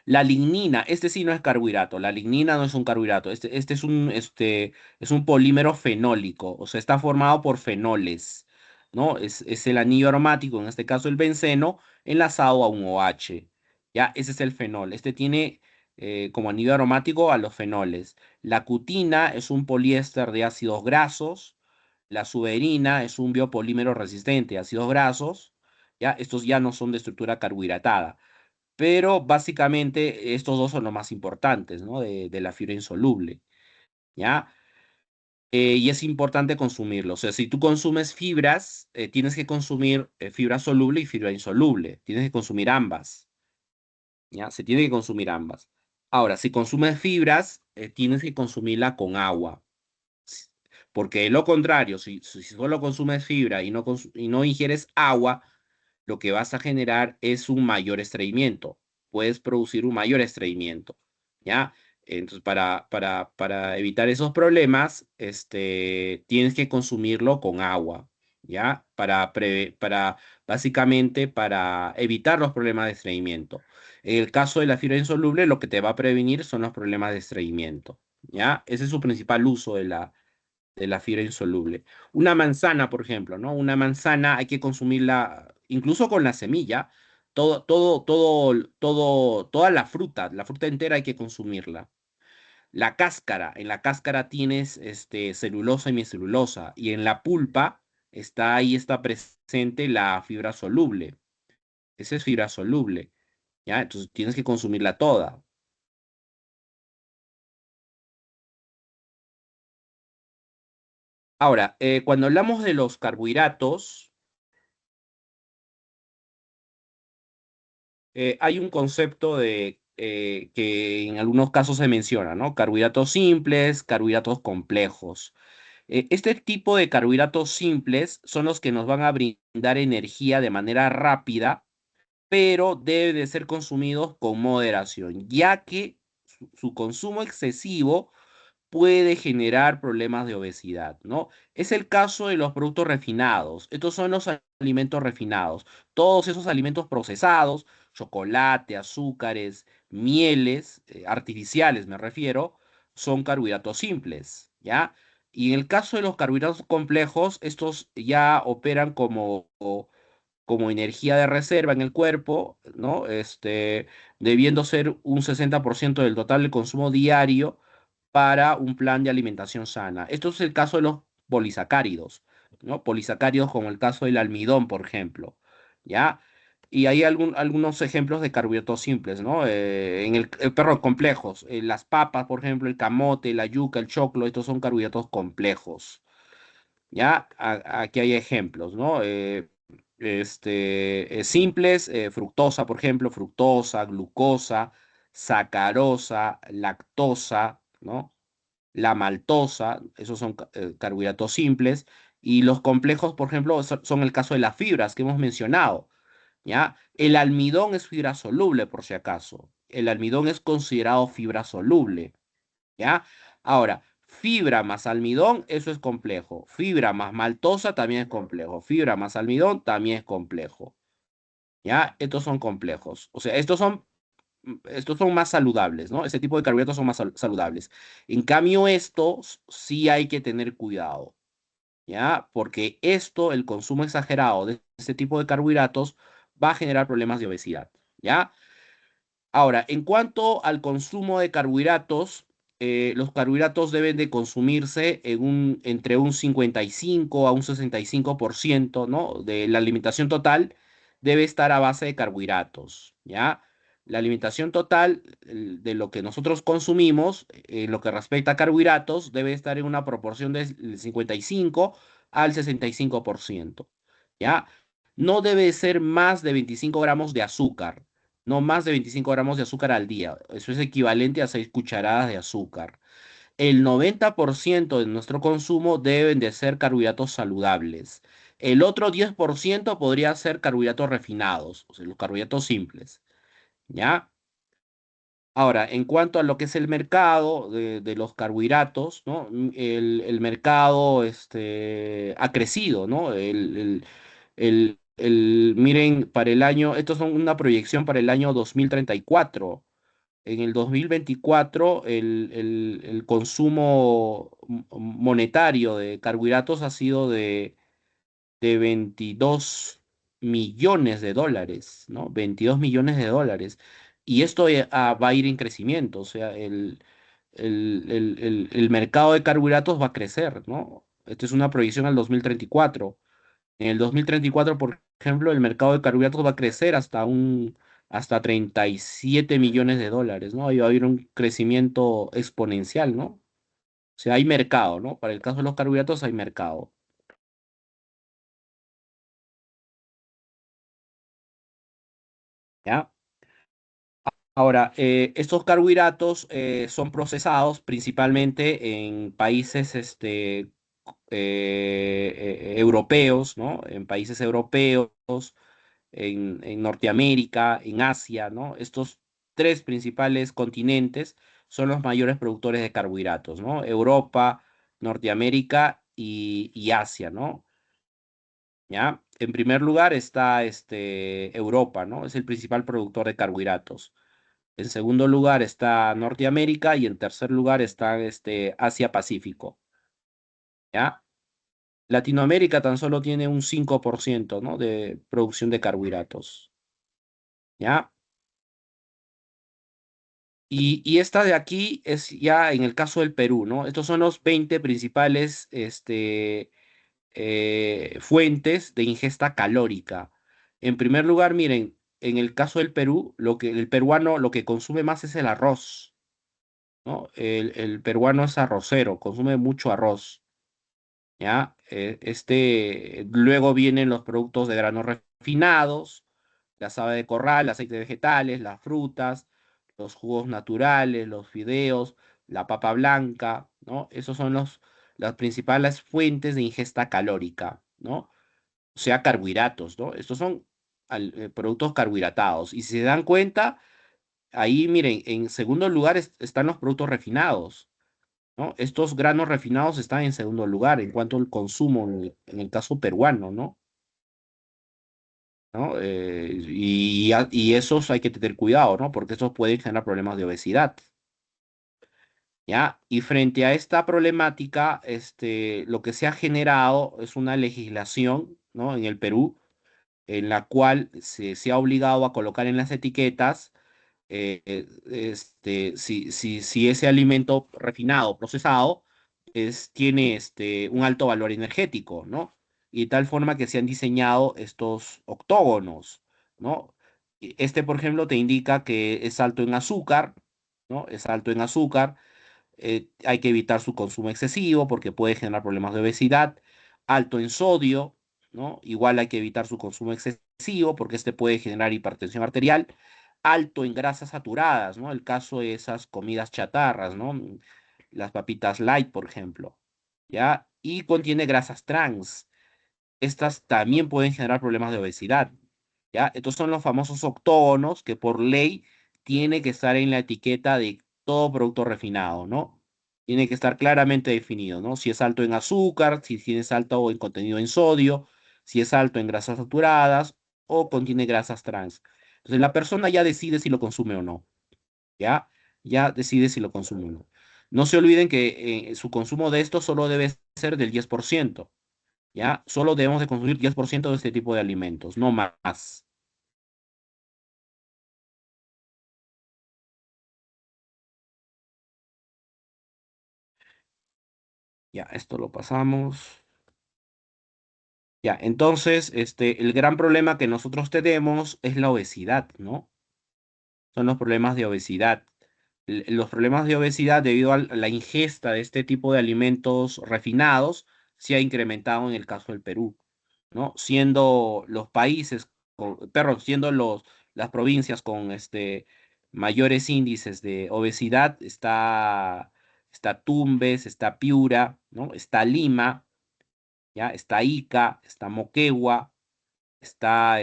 La lignina, este sí no es carbohidrato, la lignina no es un carbohidrato, es un polímero fenólico, o sea, está formado por fenoles, ¿no? Es el anillo aromático, en este caso el benceno, enlazado a un OH, ¿ya? Ese es el fenol. Este tiene como anillo aromático a los fenoles. La cutina es un poliéster de ácidos grasos, la suberina es un biopolímero resistente a ácidos grasos, ¿ya? Estos ya no son de estructura carbohidratada. Pero básicamente estos dos son los más importantes, ¿no? De la fibra insoluble, ¿ya? Y es importante consumirlo. O sea, si tú consumes fibras, tienes que consumir fibra soluble y fibra insoluble. Tienes que consumir ambas, ¿ya? Se tiene que consumir ambas. Ahora, si consumes fibras, tienes que consumirla con agua. S- Porque de lo contrario, si solo consumes fibra y y no ingieres agua, lo que vas a generar es un mayor estreñimiento. Puedes producir un mayor estreñimiento, ¿ya? Entonces, para evitar esos problemas, tienes que consumirlo con agua, ¿ya? Básicamente, para evitar los problemas de estreñimiento. En el caso de la fibra insoluble, lo que te va a prevenir son los problemas de estreñimiento, ¿ya? Ese es su principal uso de la fibra insoluble. Una manzana, por ejemplo, ¿no? Una manzana hay que consumirla incluso con la semilla. Toda la fruta entera hay que consumirla. La cáscara, en la cáscara tienes celulosa y hemicelulosa, y en la pulpa está presente la fibra soluble. Esa es fibra soluble, ¿ya? Entonces tienes que consumirla toda. Ahora, cuando hablamos de los carbohidratos, hay un concepto que en algunos casos se menciona, ¿no? Carbohidratos simples, carbohidratos complejos. Este tipo de carbohidratos simples son los que nos van a brindar energía de manera rápida, pero deben de ser consumidos con moderación, ya que su consumo excesivo puede generar problemas de obesidad, ¿no? Es el caso de los productos refinados. Estos son los alimentos refinados. Todos esos alimentos procesados, chocolate, azúcares, mieles, artificiales me refiero, son carbohidratos simples, ¿ya? Y en el caso de los carbohidratos complejos, estos ya operan como energía de reserva en el cuerpo, ¿no? Debiendo ser un 60% del total del consumo diario para un plan de alimentación sana. Esto es el caso de los polisacáridos, ¿no? Polisacáridos como el caso del almidón, por ejemplo, ¿ya? Y hay algunos ejemplos de carbohidratos simples, ¿no? Perdón, complejos. Las papas, por ejemplo, el camote, la yuca, el choclo, estos son carbohidratos complejos, ¿ya? Aquí hay ejemplos, ¿no? Simples, fructosa, por ejemplo, fructosa, glucosa, sacarosa, lactosa, ¿no? La maltosa, esos son carbohidratos simples, y los complejos, por ejemplo, son el caso de las fibras que hemos mencionado, ¿ya? El almidón es fibra soluble, por si acaso. El almidón es considerado fibra soluble, ¿ya? Ahora, fibra más almidón, eso es complejo. Fibra más maltosa también es complejo. Fibra más almidón también es complejo, ¿ya? Estos son complejos. O sea, estos son más saludables, ¿no? Ese tipo de carbohidratos son más saludables. En cambio, estos sí hay que tener cuidado, ¿ya? Porque el consumo exagerado de este tipo de carbohidratos va a generar problemas de obesidad, ¿ya? Ahora, en cuanto al consumo de carbohidratos, los carbohidratos deben de consumirse entre un 55 a un 65%, ¿no? De la alimentación total debe estar a base de carbohidratos, ¿ya? La alimentación total de lo que nosotros consumimos, en lo que respecta a carbohidratos, debe estar en una proporción del 55 al 65%, ¿ya? No debe ser más de 25 gramos de azúcar, no más de 25 gramos de azúcar al día. Eso es equivalente a 6 cucharadas de azúcar. El 90% de nuestro consumo deben de ser carbohidratos saludables. El otro 10% podría ser carbohidratos refinados, o sea, los carbohidratos simples, ¿ya? Ahora, en cuanto a lo que es el mercado de los carbohidratos, ¿no? El mercado ha crecido, ¿no? Miren, para el año, estos son una proyección para el año 2034. En el 2024, el consumo monetario de carbohidratos ha sido de 22 millones de dólares, ¿no? 22 millones de dólares. Y esto va a ir en crecimiento, o sea, el mercado de carbohidratos va a crecer, ¿no? Esta es una proyección al 2034. En el 2034, por ejemplo, el mercado de carbohidratos va a crecer hasta 37 millones de dólares, ¿no? Y va a haber un crecimiento exponencial, ¿no? O sea, hay mercado, ¿no? Para el caso de los carbohidratos hay mercado, ¿ya? Ahora, estos carbohidratos son procesados principalmente en países europeos, ¿no? En países europeos, en Norteamérica, en Asia, ¿no? Estos tres principales continentes son los mayores productores de carbohidratos, ¿no? Europa, Norteamérica y Asia, ¿no? ¿Ya? En primer lugar está Europa, ¿no? Es el principal productor de carbohidratos. En segundo lugar está Norteamérica y en tercer lugar está Asia-Pacífico, ¿ya? Latinoamérica tan solo tiene un 5%, ¿no? De producción de carbohidratos, ¿ya? Y esta de aquí es ya en el caso del Perú, ¿no? Estos son los 20 principales fuentes de ingesta calórica. En primer lugar, miren, en el caso del Perú, el peruano lo que consume más es el arroz, ¿no? El peruano es arrocero, consume mucho arroz. ¿Ya? Luego vienen los productos de granos refinados, la saba de corral, aceites vegetales, las frutas, los jugos naturales, los fideos, la papa blanca, ¿no? Esos son las principales fuentes de ingesta calórica, ¿no? O sea, carbohidratos, ¿no? Estos son productos carbohidratados. Y si se dan cuenta, ahí miren, en segundo lugar están los productos refinados, ¿no? Estos granos refinados están en segundo lugar en cuanto al consumo en el caso peruano, ¿no? ¿No? Y esos hay que tener cuidado, ¿no? Porque esos pueden generar problemas de obesidad, ¿ya? Y frente a esta problemática, lo que se ha generado es una legislación, ¿no? En el Perú, en la cual se ha obligado a colocar en las etiquetas si ese alimento refinado, procesado, tiene un alto valor energético, ¿no? Y de tal forma que se han diseñado estos octógonos, ¿no? Por ejemplo, te indica que es alto en azúcar, ¿no? Es alto en azúcar, hay que evitar su consumo excesivo porque puede generar problemas de obesidad, alto en sodio, ¿no? Igual hay que evitar su consumo excesivo porque puede generar hipertensión arterial, alto en grasas saturadas, ¿no? El caso de esas comidas chatarras, ¿no? Las papitas light, por ejemplo, ¿ya? Y contiene grasas trans. Estas también pueden generar problemas de obesidad, ¿ya? Estos son los famosos octógonos que por ley tiene que estar en la etiqueta de todo producto refinado, ¿no? Tiene que estar claramente definido, ¿no? Si es alto en azúcar, si es alto en contenido en sodio, si es alto en grasas saturadas o contiene grasas trans. Entonces la persona ya decide si lo consume o no, ¿ya? Ya decide si lo consume o no. No se olviden que su consumo de esto solo debe ser del 10%. ¿Ya? Solo debemos de consumir 10% de este tipo de alimentos, no más. Ya, esto lo pasamos. Ya, entonces, el gran problema que nosotros tenemos es la obesidad, ¿no? Son los problemas de obesidad. Los problemas de obesidad debido a la ingesta de este tipo de alimentos refinados se ha incrementado en el caso del Perú, ¿no? Siendo los países, perdón, siendo las provincias con mayores índices de obesidad, está Tumbes, está Piura, ¿no? Está Lima, ¿ya? Está Ica, está Moquegua, está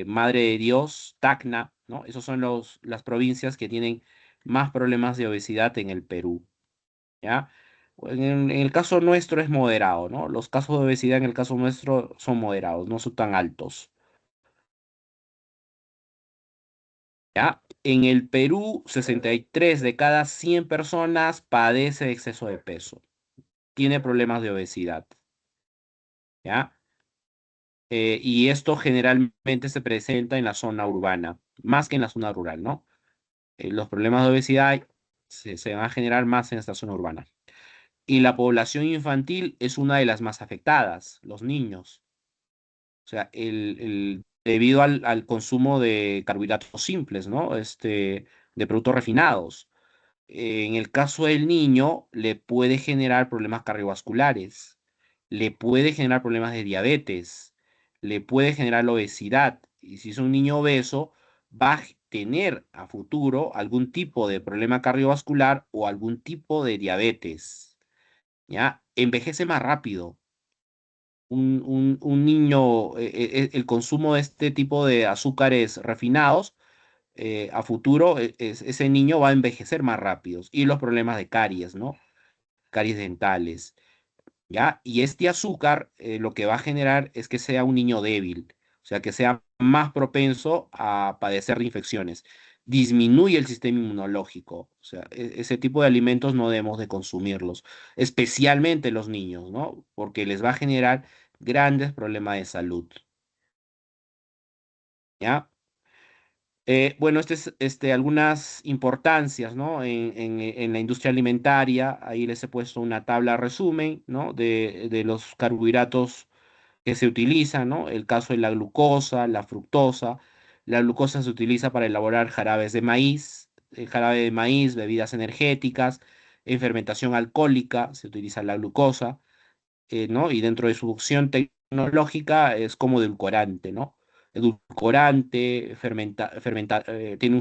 Madre de Dios, Tacna, ¿no? Esos son las provincias que tienen más problemas de obesidad en el Perú, ¿ya? En el caso nuestro es moderado, ¿no? Los casos de obesidad en el caso nuestro son moderados, no son tan altos, ¿ya? En el Perú, 63 de cada 100 personas padece de exceso de peso, tiene problemas de obesidad, ¿ya? Y esto generalmente se presenta en la zona urbana, más que en la zona rural, ¿no? Los problemas de obesidad se van a generar más en esta zona urbana. Y la población infantil es una de las más afectadas, los niños. O sea, debido al consumo de carbohidratos simples, ¿no? De productos refinados. En el caso del niño, le puede generar problemas cardiovasculares, le puede generar problemas de diabetes, le puede generar la obesidad. Y si es un niño obeso, va a tener a futuro algún tipo de problema cardiovascular o algún tipo de diabetes. ¿Ya? Envejece más rápido. Un niño, el consumo de este tipo de azúcares refinados a futuro ese niño va a envejecer más rápido y los problemas de caries, ¿no? Caries dentales, ¿ya? Y este azúcar lo que va a generar es que sea un niño débil, o sea, que sea más propenso a padecer de infecciones. Disminuye el sistema inmunológico, o sea, ese tipo de alimentos no debemos de consumirlos, especialmente los niños, ¿no? Porque les va a generar grandes problemas de salud, ¿ya? Bueno, algunas importancias, ¿no? En la industria alimentaria, ahí les he puesto una tabla resumen, ¿no? De los carbohidratos que se utilizan, ¿no? El caso de la glucosa, la fructosa. La glucosa se utiliza para elaborar jarabes de maíz, el jarabe de maíz, bebidas energéticas, en fermentación alcohólica se utiliza la glucosa, ¿no? Y dentro de su función tecnológica es como edulcorante, ¿no? Edulcorante, tiene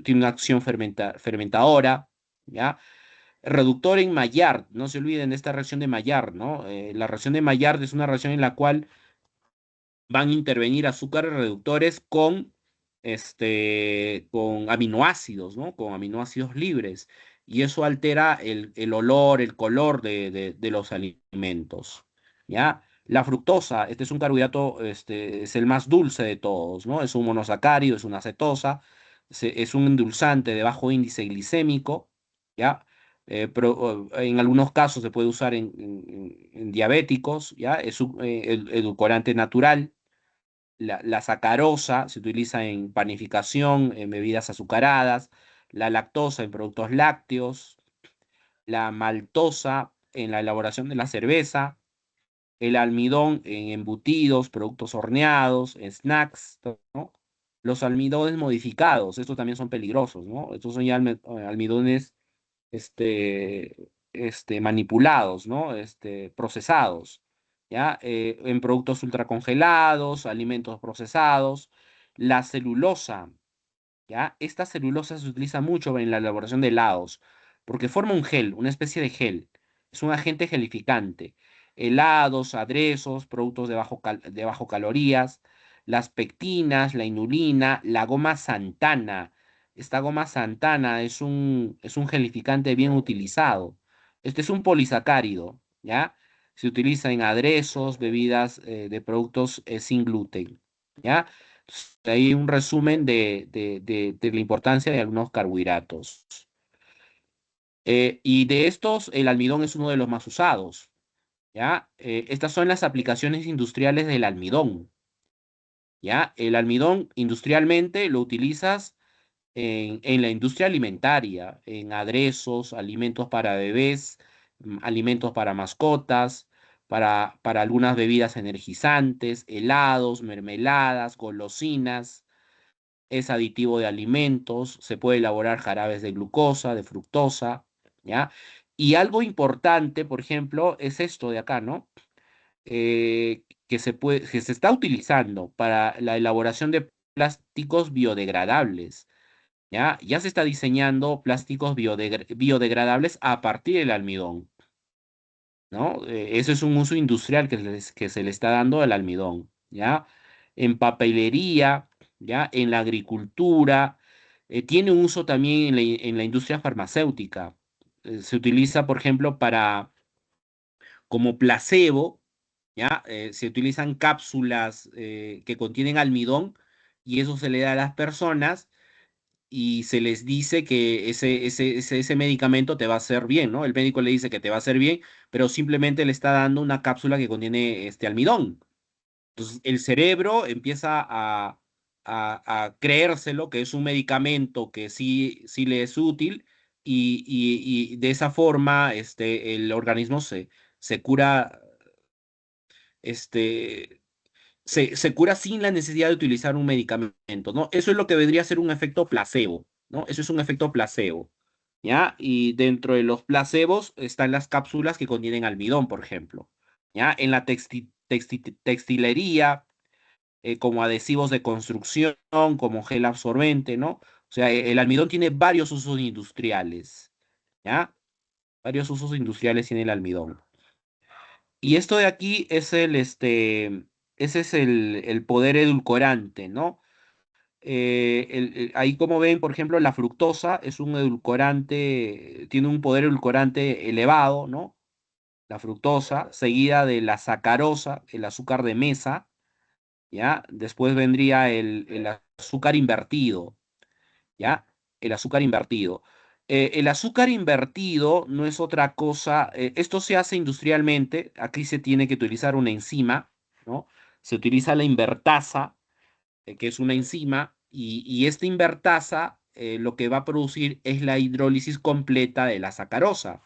una acción fermentadora, ¿ya? Reductor en Maillard, no se olviden de esta reacción de Maillard, ¿no? La reacción de Maillard es una reacción en la cual van a intervenir azúcares reductores con aminoácidos, ¿no? Con aminoácidos libres. Y eso altera el olor, el color de los alimentos, ¿ya? La fructosa, este es un carbohidrato, es el más dulce de todos, ¿no? Es un monosacárido, es una acetosa, es un endulzante de bajo índice glicémico, ¿ya? En algunos casos se puede usar en diabéticos, ¿ya? Es un edulcorante natural. La sacarosa se utiliza en panificación, en bebidas azucaradas, la lactosa en productos lácteos, la maltosa en la elaboración de la cerveza, el almidón en embutidos, productos horneados, en snacks, ¿no? Los almidones modificados, estos también son peligrosos, ¿no? Estos son ya almidones manipulados, ¿no? Procesados, ¿ya? En productos ultracongelados, alimentos procesados, la celulosa, ¿ya? Esta celulosa se utiliza mucho en la elaboración de helados, porque forma un gel, una especie de gel. Es un agente gelificante. Helados, aderezos, productos de bajo calorías, las pectinas, la inulina, la goma santana. Esta goma santana es un gelificante bien utilizado. Este es un polisacárido, ¿ya? Se utiliza en aderezos, bebidas de productos sin gluten, ¿ya? Hay un resumen de la importancia de algunos carbohidratos. Y de estos, el almidón es uno de los más usados, ¿ya? Estas son las aplicaciones industriales del almidón, ¿ya? El almidón industrialmente lo utilizas en la industria alimentaria, en aderezos, alimentos para bebés, alimentos para mascotas, para algunas bebidas energizantes, helados, mermeladas, golosinas, es aditivo de alimentos, se puede elaborar jarabes de glucosa, de fructosa, ¿ya? Y algo importante, por ejemplo, es esto de acá, ¿no? Que se está utilizando para la elaboración de plásticos biodegradables, ¿ya? Ya se está diseñando plásticos biodegradables a partir del almidón, ¿no? Eso es un uso industrial que se le está dando al almidón, ¿ya? En papelería, ¿ya? En la agricultura, tiene un uso también en la industria farmacéutica. Se utiliza, por ejemplo, como placebo, ¿ya? Se utilizan cápsulas que contienen almidón y eso se le da a las personas y se les dice que ese medicamento te va a hacer bien, ¿no? El médico le dice que te va a hacer bien, pero simplemente le está dando una cápsula que contiene este almidón. Entonces, el cerebro empieza a creérselo que es un medicamento que sí le es útil y de esa forma el organismo se cura, este, se cura sin la necesidad de utilizar un medicamento, ¿no? Eso es lo que vendría a ser un efecto placebo, ¿no? Eso es un efecto placebo, ¿ya? Y dentro de los placebos están las cápsulas que contienen almidón, por ejemplo, ¿ya? En la textilería, como adhesivos de construcción, como gel absorbente, ¿no? O sea, el almidón tiene varios usos industriales, ¿ya? Varios usos industriales tiene el almidón. Y esto de aquí es ese es el poder edulcorante, ¿no? Ahí como ven, por ejemplo, la fructosa es un edulcorante, tiene un poder edulcorante elevado, ¿no? La fructosa, seguida de la sacarosa, el azúcar de mesa, ¿ya? Después vendría el azúcar invertido, ¿ya? El azúcar invertido. El azúcar invertido no es otra cosa, esto se hace industrialmente, aquí se tiene que utilizar una enzima, ¿no? Se utiliza la invertasa, que es una enzima, y esta invertasa lo que va a producir es la hidrólisis completa de la sacarosa,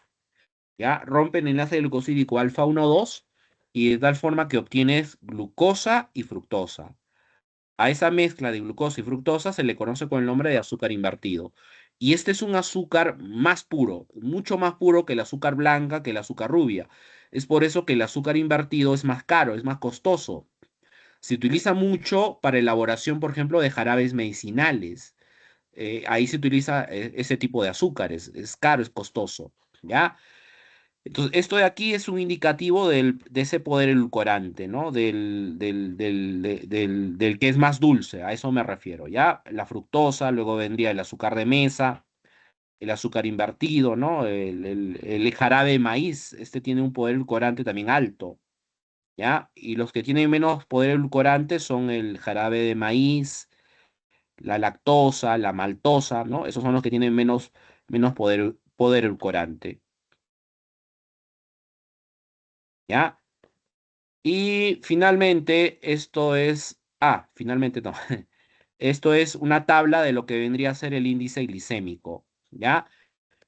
¿ya? Rompen el enlace glucosídico alfa 1,2 y de tal forma que obtienes glucosa y fructosa. A esa mezcla de glucosa y fructosa se le conoce con el nombre de azúcar invertido. Y este es un azúcar más puro, mucho más puro que el azúcar blanca, que el azúcar rubia. Es por eso que el azúcar invertido es más caro, es más costoso. Se utiliza mucho para elaboración, por ejemplo, de jarabes medicinales. Ahí se utiliza ese tipo de azúcares. Es caro, es costoso. ¿Ya? Entonces, esto de aquí es un indicativo de ese poder edulcorante, ¿no? Del que es más dulce, a eso me refiero, ¿ya? La fructosa, luego vendría el azúcar de mesa, el azúcar invertido, ¿no? El jarabe de maíz, este tiene un poder edulcorante también alto, ¿ya? Y los que tienen menos poder edulcorante son el jarabe de maíz, la lactosa, la maltosa, ¿no? Esos son los que tienen menos poder edulcorante, ¿ya? Y finalmente, finalmente no, esto es una tabla de lo que vendría a ser el índice glicémico, ¿ya?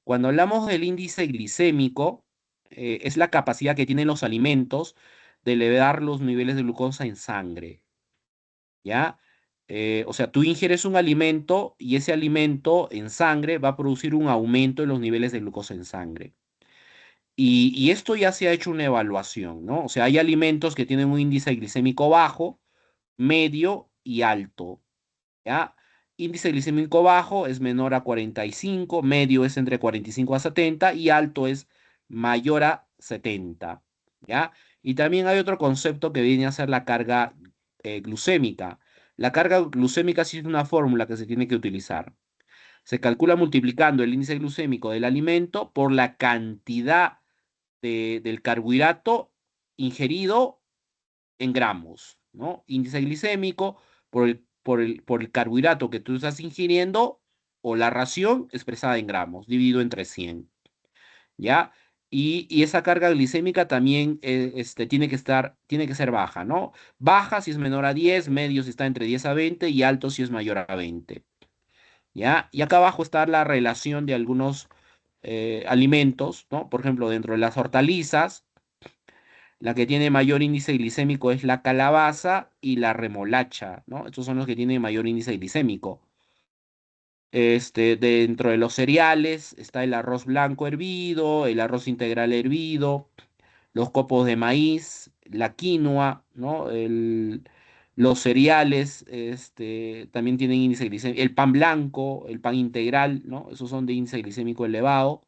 Cuando hablamos del índice glicémico, es la capacidad que tienen los alimentos de elevar los niveles de glucosa en sangre, ¿ya? O sea, tú ingieres un alimento y ese alimento en sangre va a producir un aumento en los niveles de glucosa en sangre. Y esto ya se ha hecho una evaluación, ¿no? O sea, hay alimentos que tienen un índice glicémico bajo, medio y alto, ¿ya? Índice glicémico bajo es menor a 45, medio es entre 45 a 70 y alto es mayor a 70, ¿ya? Y también hay otro concepto que viene a ser la carga glucémica. La carga glucémica sí es una fórmula que se tiene que utilizar. Se calcula multiplicando el índice glucémico del alimento por la cantidad del carbohidrato ingerido en gramos, ¿no? Índice glicémico por el carbohidrato que tú estás ingiriendo o la ración expresada en gramos, dividido entre 100, ¿ya? Y esa carga glicémica también tiene que ser baja, ¿no? Baja si es menor a 10, medio si está entre 10 a 20 y alto si es mayor a 20, ¿ya? Y acá abajo está la relación de algunos alimentos, ¿no? Por ejemplo, dentro de las hortalizas, la que tiene mayor índice glicémico es la calabaza y la remolacha, ¿no? Estos son los que tienen mayor índice glicémico. Dentro de los cereales está el arroz blanco hervido, el arroz integral hervido, los copos de maíz, la quinoa, ¿no? Los cereales, también tienen índice glicémico, el pan blanco, el pan integral, ¿no? Esos son de índice glicémico elevado,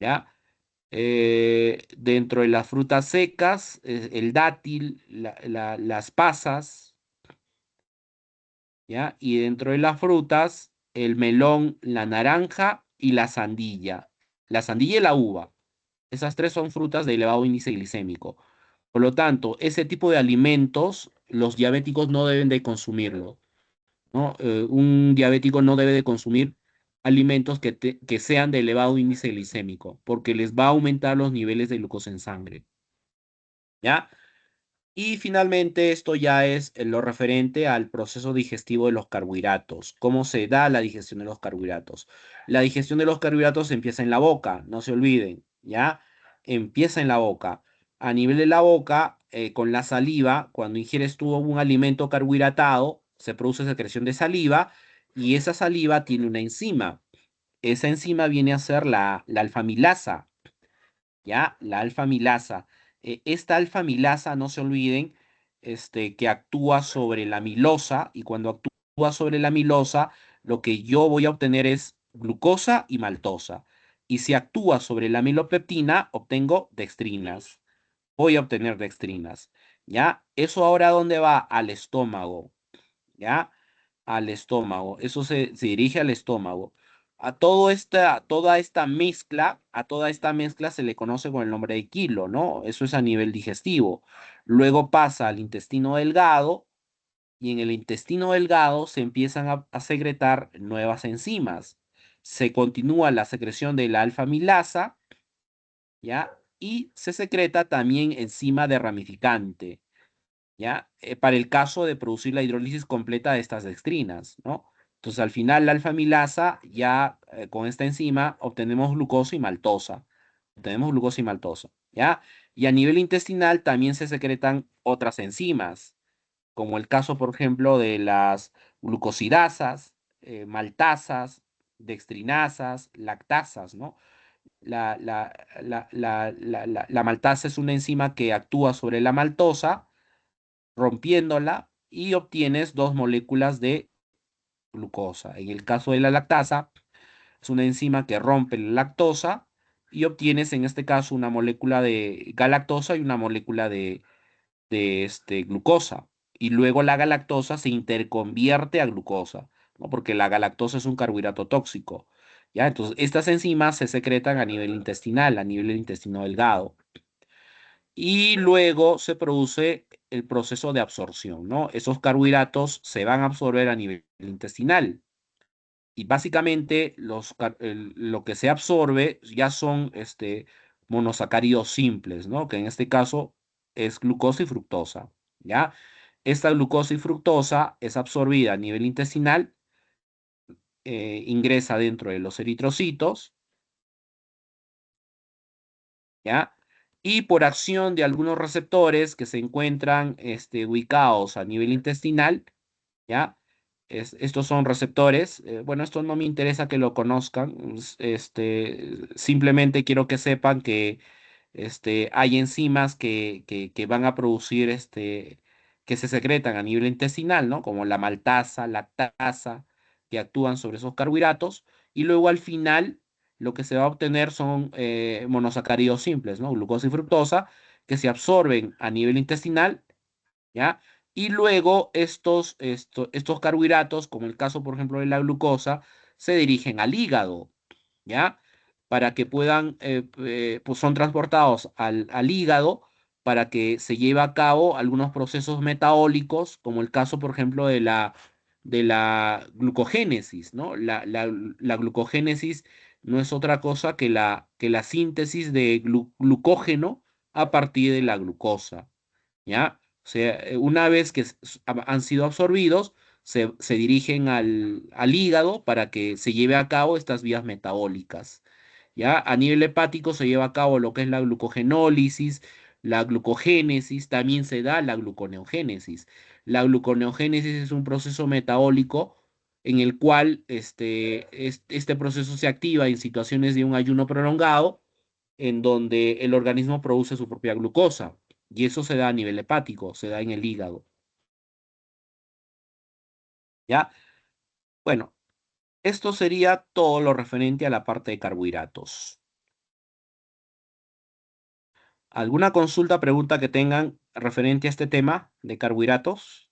¿ya? Dentro de las frutas secas, el dátil, las pasas, ¿ya? Y dentro de las frutas, el melón, la naranja y la sandía. La sandía y la uva. Esas tres son frutas de elevado índice glicémico. Por lo tanto, ese tipo de alimentos, los diabéticos no deben de consumirlo, ¿no? Un diabético no debe de consumir alimentos que sean de elevado índice glicémico, porque les va a aumentar los niveles de glucosa en sangre, ¿ya? Y finalmente, esto ya es lo referente al proceso digestivo de los carbohidratos. ¿Cómo se da la digestión de los carbohidratos? La digestión de los carbohidratos empieza en la boca, no se olviden, ¿ya? Empieza en la boca. A nivel de la boca, con la saliva, cuando ingieres tú un alimento carbohidratado, se produce secreción de saliva y esa saliva tiene una enzima. Esa enzima viene a ser la alfamilasa. ¿Ya? La alfa-milasa. Esta alfa-milasa, no se olviden, que actúa sobre la amilosa y cuando actúa sobre la amilosa, lo que yo voy a obtener es glucosa y maltosa. Y si actúa sobre la amilopeptina, obtengo dextrinas. Voy a obtener dextrinas. ¿Ya? ¿Eso ahora dónde va? Al estómago. ¿Ya? Al estómago. Eso se dirige al estómago. A toda esta mezcla se le conoce con el nombre de kilo, ¿no? Eso es a nivel digestivo. Luego pasa al intestino delgado y en el intestino delgado se empiezan a secretar nuevas enzimas. Se continúa la secreción de la alfa-milasa, ¿ya? Y se secreta también enzima de ramificante. ¿Ya? Para el caso de producir la hidrólisis completa de estas dextrinas, ¿no? Entonces, al final, la alfa-milasa, ya con esta enzima, obtenemos glucosa y maltosa. Obtenemos glucosa y maltosa, ¿ya? Y a nivel intestinal también se secretan otras enzimas, como el caso, por ejemplo, de las glucosidasas, maltasas, dextrinasas, lactasas, ¿no? La maltasa es una enzima que actúa sobre la maltosa rompiéndola y obtienes dos moléculas de glucosa. En el caso de la lactasa, es una enzima que rompe la lactosa y obtienes en este caso una molécula de galactosa y una molécula de glucosa. Y luego la galactosa se interconvierte a glucosa, ¿no? Porque la galactosa es un carbohidrato tóxico. ¿Ya? Entonces, estas enzimas se secretan a nivel intestinal, a nivel del intestino delgado y luego se produce el proceso de absorción, ¿no? Esos carbohidratos se van a absorber a nivel intestinal y básicamente lo que se absorbe ya son monosacáridos simples, ¿no? Que en este caso es glucosa y fructosa, ¿ya? Esta glucosa y fructosa es absorbida a nivel intestinal, ingresa dentro de los eritrocitos, ¿ya? Y por acción de algunos receptores que se encuentran ubicados a nivel intestinal, ¿ya? Estos son receptores, bueno, esto no me interesa que lo conozcan, simplemente quiero que sepan que hay enzimas que van a producir, que se secretan a nivel intestinal, ¿no? Como la maltasa, lactasa, que actúan sobre esos carbohidratos, y luego al final lo que se va a obtener son monosacáridos simples, ¿no? Glucosa y fructosa, que se absorben a nivel intestinal, ¿ya? Y luego estos carbohidratos, como el caso, por ejemplo, de la glucosa, se dirigen al hígado, ¿ya? Para que puedan, pues son transportados al hígado para que se lleve a cabo algunos procesos metabólicos, como el caso, por ejemplo, de la glucogénesis, ¿no? La glucogénesis no es otra cosa que la síntesis de glucógeno a partir de la glucosa, ¿ya? O sea, una vez que han sido absorbidos, se dirigen al hígado para que se lleve a cabo estas vías metabólicas. ¿Ya? A nivel hepático se lleva a cabo lo que es la glucogenólisis, la glucogénesis, también se da la gluconeogénesis. La gluconeogénesis es un proceso metabólico en el cual este proceso se activa en situaciones de un ayuno prolongado, en donde el organismo produce su propia glucosa, y eso se da a nivel hepático, se da en el hígado. ¿Ya? Bueno, esto sería todo lo referente a la parte de carbohidratos. ¿Alguna consulta, pregunta que tengan referente a este tema de carbohidratos?